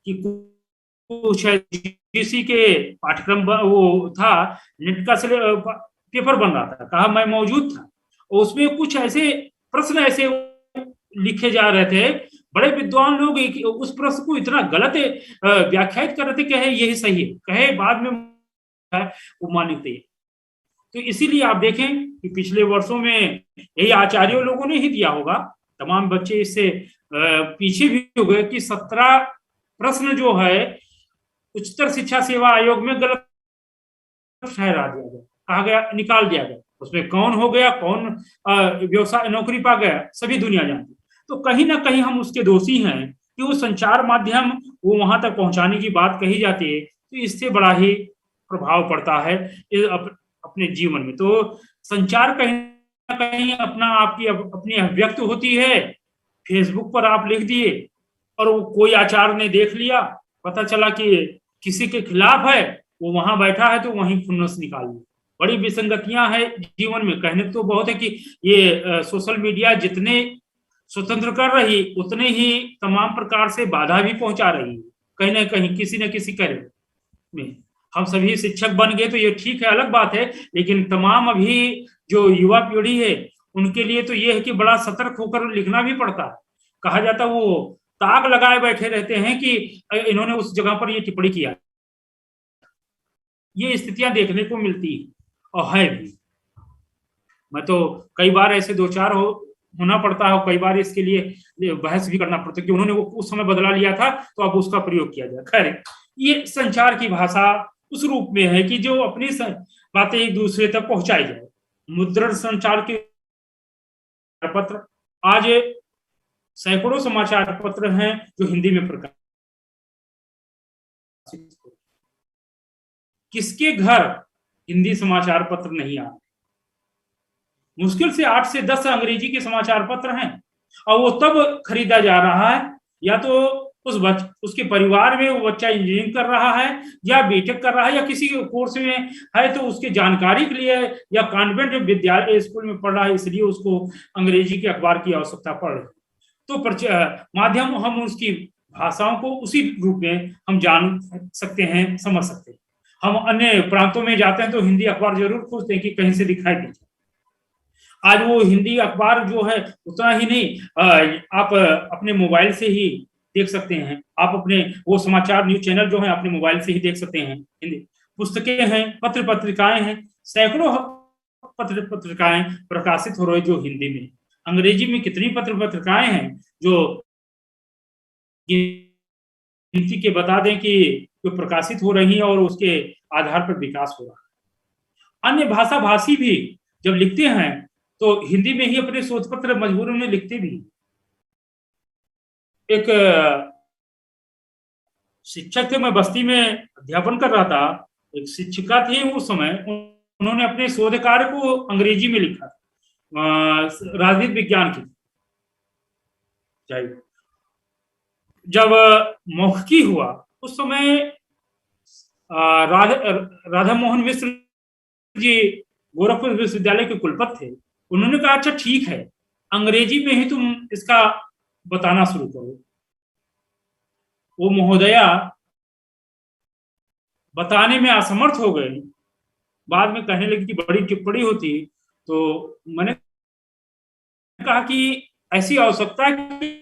कि कुछ यूजीसी के पाठ्यक्रम वो था, नेट का पेपर बन रहा था, कहा मैं मौजूद था, और उसमें कुछ ऐसे प्रश्न ऐसे लिखे जा रहे थे, बड़े विद्वान लोग उस प्रश्न को इतना गलत व्याख्यायित कर रहे थे, कहे यही सही है, कहे बाद में वो मान्यता है। तो इसीलिए आप देखें कि पिछले वर्षों में यही आचार्यों लोगों ने ही दिया होगा, तमाम बच्चे इससे पीछे भी हो गए कि 17 प्रश्न जो है उच्चतर शिक्षा सेवा आयोग में गलत ठहरा दिया गया, कहा गया निकाल दिया गया, उसमें कौन हो गया, कौन व्यवसाय नौकरी पा गया, सभी दुनिया जानती। तो कहीं ना कहीं हम उसके दोषी हैं कि वो संचार माध्यम वो वहां तक पहुंचाने की बात कही जाती है, तो इससे बड़ा ही प्रभाव पड़ता है अपने जीवन में। तो संचार कहीं ना कहीं अपना आपकी अपनी अभिव्यक्त होती है। फेसबुक पर आप लिख दिए और वो कोई आचार्य ने देख लिया, पता चला कि किसी के खिलाफ है, वो वहां बैठा है तो वहीं खुन्नस निकाल ली। बड़ी विसंगतियां हैं जीवन में। कहने तो बहुत है कि ये सोशल मीडिया जितने स्वतंत्र कर रही उतने ही तमाम प्रकार से बाधा भी पहुंचा रही है, कहीं ना कहीं किसी न किसी करे में। हम सभी शिक्षक बन गए तो ये ठीक है, अलग बात है, लेकिन तमाम अभी जो युवा पीढ़ी है उनके लिए तो ये है कि बड़ा सतर्क होकर लिखना भी पड़ता है। कहा जाता वो ताक लगाए बैठे रहते हैं कि इन्होंने उस जगह पर ये टिप्पणी किया। ये स्थितियां देखने को मिलती है और है भी। मैं तो कई बार ऐसे 2-4 होना पड़ता है, कई बार इसके लिए बहस भी करना पड़ता है कि उन्होंने वो उस समय बदला लिया था तो अब उसका प्रयोग किया जाए। खैर, ये संचार की भाषा उस रूप में है कि जो अपनी बातें एक दूसरे तक पहुंचाई जाए। मुद्रण संचार के पत्र, आज सैकड़ों समाचार पत्र हैं जो हिंदी में प्रकाशित। किसके घर हिंदी समाचार पत्र नहीं आते? मुश्किल से 8 से 10 अंग्रेजी के समाचार पत्र हैं, और वो तब खरीदा जा रहा है या तो उसके परिवार में वो बच्चा इंजीनियरिंग कर रहा है या बीटेक कर रहा है या किसी कोर्स में है तो उसके जानकारी के लिए, या कॉन्वेंट विद्यालय स्कूल में पढ़ रहा है इसलिए उसको अंग्रेजी के अखबार की आवश्यकता पड़ रही है। तो माध्यम हम उसकी भाषाओं को उसी रूप में हम जान सकते हैं, समझ सकते हैं। हम अन्य प्रांतों में जाते हैं तो हिंदी अखबार जरूर खोजते हैं कि कहीं से दिखाई दीजिए। आज वो हिंदी अखबार जो है उतना ही नहीं, आप अपने मोबाइल से ही देख सकते हैं, आप अपने वो समाचार न्यूज चैनल जो है अपने मोबाइल से ही देख सकते हैं। हिंदी पुस्तकें हैं, पत्र पत्रिकाएं हैं, सैकड़ों पत्र पत्रिकाएं प्रकाशित हो रही जो हिंदी में। अंग्रेजी में कितनी पत्र पत्रिकाएं हैं जो गिनती के बता दें कि जो प्रकाशित हो रही हैं और उसके आधार पर विकास हो रहा है। अन्य भाषा भाषी भी जब लिखते हैं तो हिंदी में ही अपने शोध पत्र मजबूरन में लिखते भी। एक शिक्षक थे, मैं बस्ती में अध्यापन कर रहा था, एक शिक्षिका थी उस समय, उन्होंने अपने शोध कार्य को अंग्रेजी में लिखा, राजनीति विज्ञान की। जब मौखिकी हुआ उस समय राधा मोहन मिश्र जी गोरखपुर विश्वविद्यालय के कुलपति थे, उन्होंने कहा अच्छा ठीक है, अंग्रेजी में ही तुम इसका बताना शुरू करो। वो महोदया बताने में असमर्थ हो गए, बाद में कहने लगी कि बड़ी टिप्पणी होती, तो मैंने कहा कि ऐसी आवश्यकता है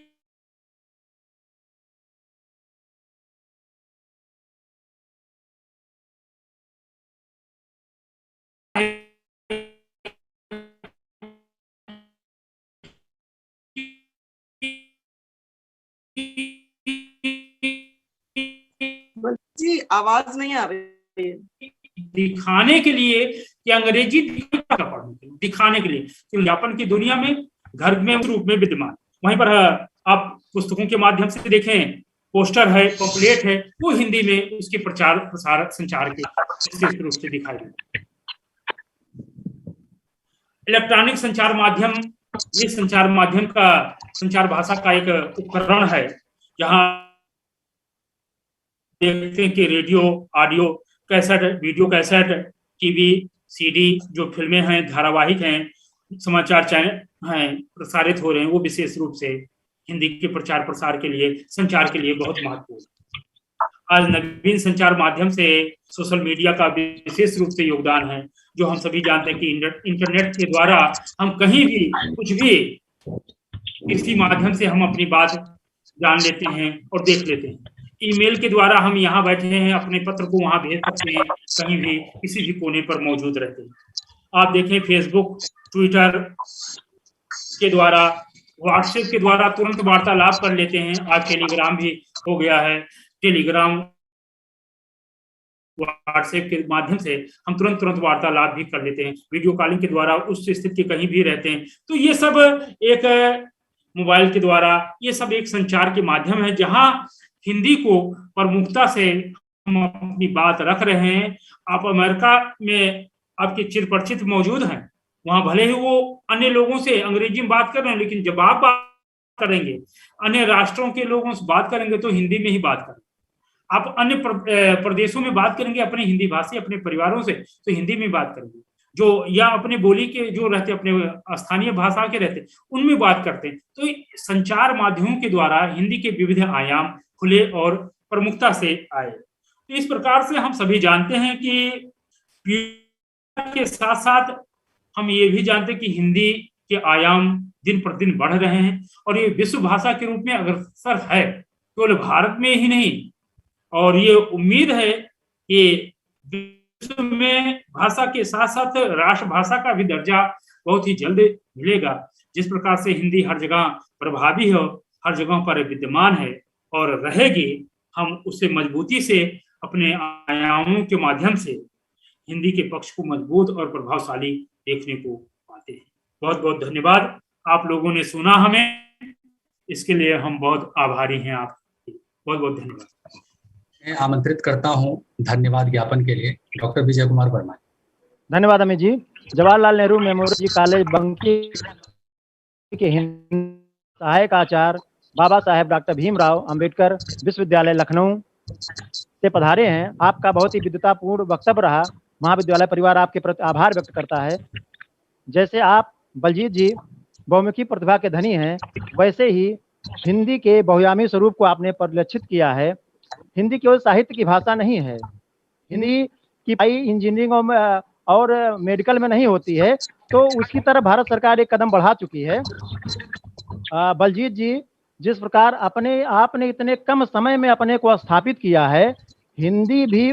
जी आवाज नहीं आ रही है। दिखाने के लिए कि अंग्रेजी दिखाने के लिए कि विज्ञापन की दुनिया में घर में रूप में विद्यमान। वहीं पर आप पुस्तकों के माध्यम से देखें, पोस्टर है, पम्पलेट है, वो हिंदी में उसके प्रचार प्रसार संचार के विशेष रूप से दिखाई देते। इलेक्ट्रॉनिक संचार माध्यम, ये संचार माध्यम का संचार भाषा का एक उपकरण है, जहां देखते हैं कि radio, audio cassette, video cassette, TV, CD, जो फिल्में हैं, धारावाहिक हैं, समाचार चैनल हैं, प्रसारित हो रहे हैं, वो विशेष रूप से हिंदी के प्रचार प्रसार के लिए, संचार के लिए बहुत महत्वपूर्ण। आज नवीन संचार माध्यम से सोशल मीडिया का विशेष रूप से योगदान है, जो हम सभी जानते हैं कि इंटरनेट के द्वारा हम कहीं भी कुछ भी किसी माध्यम से हम अपनी बात जान लेते हैं और देख लेते हैं। ईमेल के द्वारा हम यहाँ बैठे हैं, अपने पत्र को वहां भेज सकते हैं, कहीं भी किसी भी कोने पर मौजूद रहते हैं। आप देखें फेसबुक, ट्विटर के द्वारा, व्हाट्सएप के द्वारा तुरंत वार्तालाप कर लेते हैं। आज टेलीग्राम भी हो गया है, टेलीग्राम व्हाट्सएप के माध्यम से हम तुरंत वार्तालाप भी कर लेते हैं। वीडियो कॉलिंग के द्वारा उस स्थिति के कहीं भी रहते हैं। तो ये सब एक मोबाइल के द्वारा, ये सब एक संचार के माध्यम है, जहां हिंदी को प्रमुखता से हम अपनी बात रख रहे हैं। आप अमेरिका में आपके चिर परिचित मौजूद हैं, वहां भले ही वो अन्य लोगों से अंग्रेजी में बात कर रहे हैं, लेकिन जब आप बात करेंगे, अन्य राष्ट्रों के लोगों से बात करेंगे तो हिंदी में ही बात करेंगे। आप अन्य प्रदेशों में बात करेंगे अपने हिंदी भाषी अपने परिवारों से, तो हिंदी में बात करेंगे। जो या अपने बोली के जो रहते, अपने स्थानीय भाषा के रहते, उनमें बात करते हैं। तो संचार माध्यमों के द्वारा हिंदी के विविध आयाम खुले और प्रमुखता से आए। तो इस प्रकार से हम सभी जानते हैं कि के साथ साथ हम ये भी जानते हैं कि हिंदी के आयाम दिन प्रतिदिन बढ़ रहे हैं और ये विश्व भाषा के रूप में अग्रसर है, केवल भारत में ही नहीं। और ये उम्मीद है कि विश्व में भाषा के साथ साथ राष्ट्रभाषा का भी दर्जा बहुत ही जल्द मिलेगा। जिस प्रकार से हिंदी हर जगह प्रभावी है, हर जगह पर विद्यमान है और रहेगी, हम उसे मजबूती से अपने आयामों के माध्यम से हिंदी के पक्ष को मजबूत और प्रभावशाली देखने को पाते हैं। बहुत बहुत धन्यवाद, आप लोगों ने सुना हमें, इसके लिए हम बहुत आभारी हैं आपके। बहुत बहुत धन्यवाद। मैं आमंत्रित करता हूं धन्यवाद ज्ञापन के लिए डॉक्टर विजय कुमार वर्मा। धन्यवाद अमित जी। जवाहरलाल नेहरू मेमोरियल कॉलेज बंकी के हिंदी सहायक आचार्य बाबा साहेब डॉक्टर भीमराव अंबेडकर विश्वविद्यालय लखनऊ से पधारे हैं। आपका बहुत ही विद्वतापूर्ण वक्तव्य रहा। महाविद्यालय परिवार आपके प्रति आभार व्यक्त करता है। जैसे आप बलजीत जी बहुमुखी प्रतिभा के धनी हैं, वैसे ही हिंदी के बहुआयामी स्वरूप को आपने परिलक्षित किया है। हिंदी केवल साहित्य की भाषा नहीं है, हिंदी की पढ़ाई इंजीनियरिंग और मेडिकल में नहीं होती है, तो उसकी तरफ भारत सरकार एक कदम बढ़ा चुकी है। बलजीत जी, जिस प्रकार आपने इतने कम समय में अपने को स्थापित किया है, हिंदी भी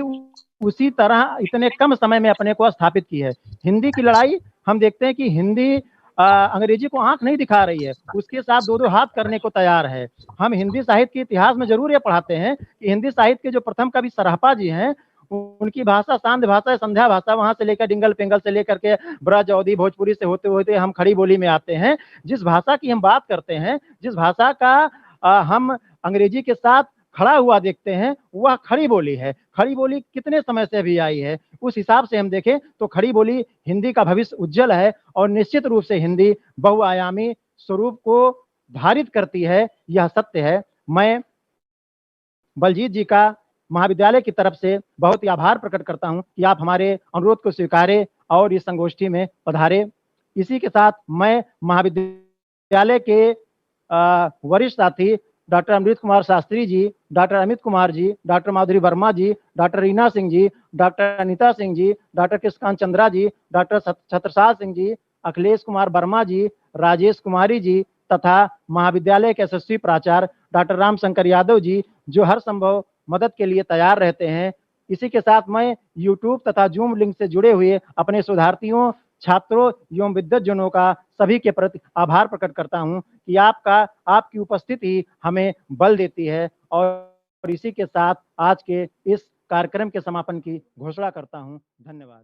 उसी तरह इतने कम समय में अपने को स्थापित की है। हिंदी की लड़ाई हम देखते हैं कि हिंदी अंग्रेजी को आंख नहीं दिखा रही है, उसके साथ दो हाथ करने को तैयार है। हम हिंदी साहित्य के इतिहास में जरूर ये पढ़ाते हैं कि हिंदी साहित्य के जो प्रथम कवि सरहपा जी हैं, उनकी भाषा शांत भाषा, संध्या भाषा, वहां से लेकर डिंगल पिंगल से लेकर के ब्रज अवधी भोजपुरी से होते होते हम खड़ी बोली में आते हैं। जिस भाषा की हम बात करते हैं, जिस भाषा का हम अंग्रेजी के साथ खड़ा हुआ देखते हैं, वह खड़ी बोली है। खड़ी बोली कितने समय से अभी आई है, उस हिसाब से हम देखें तो खड़ी बोली हिंदी का भविष्य उज्जवल है और निश्चित रूप से हिंदी बहुआयामी स्वरूप को धारित करती है, यह सत्य है। मैं बलजीत जी का महाविद्यालय की तरफ से बहुत ही आभार प्रकट करता हूं कि आप हमारे अनुरोध को स्वीकारे और इस संगोष्ठी में पधारे। इसी के साथ मैं महाविद्यालय के वरिष्ठ साथी doctor Amrit Kumar Shastri ji, doctor Amit Kumar ji, doctor माधुरी वर्मा जी, doctor Reena Singh ji, doctor Anita Singh ji, doctor Krishnakant Chandra जी, डॉक्टर छत्रसाल सिंह जी, अखिलेश कुमार वर्मा जी, राजेश कुमारी जी तथा महाविद्यालय के यशस्वी प्राचार्य डॉक्टर रामशंकर यादव जी, जो हर संभव मदद के लिए तैयार रहते हैं। इसी के साथ मैं यूट्यूब तथा जूम लिंक से जुड़े हुए अपने शोधार्थियों, छात्रों एवं विद्वज्जनों का सभी के प्रति आभार प्रकट करता हूं कि आपकी उपस्थिति हमें बल देती है। और इसी के साथ आज के इस कार्यक्रम के समापन की घोषणा करता हूं। धन्यवाद।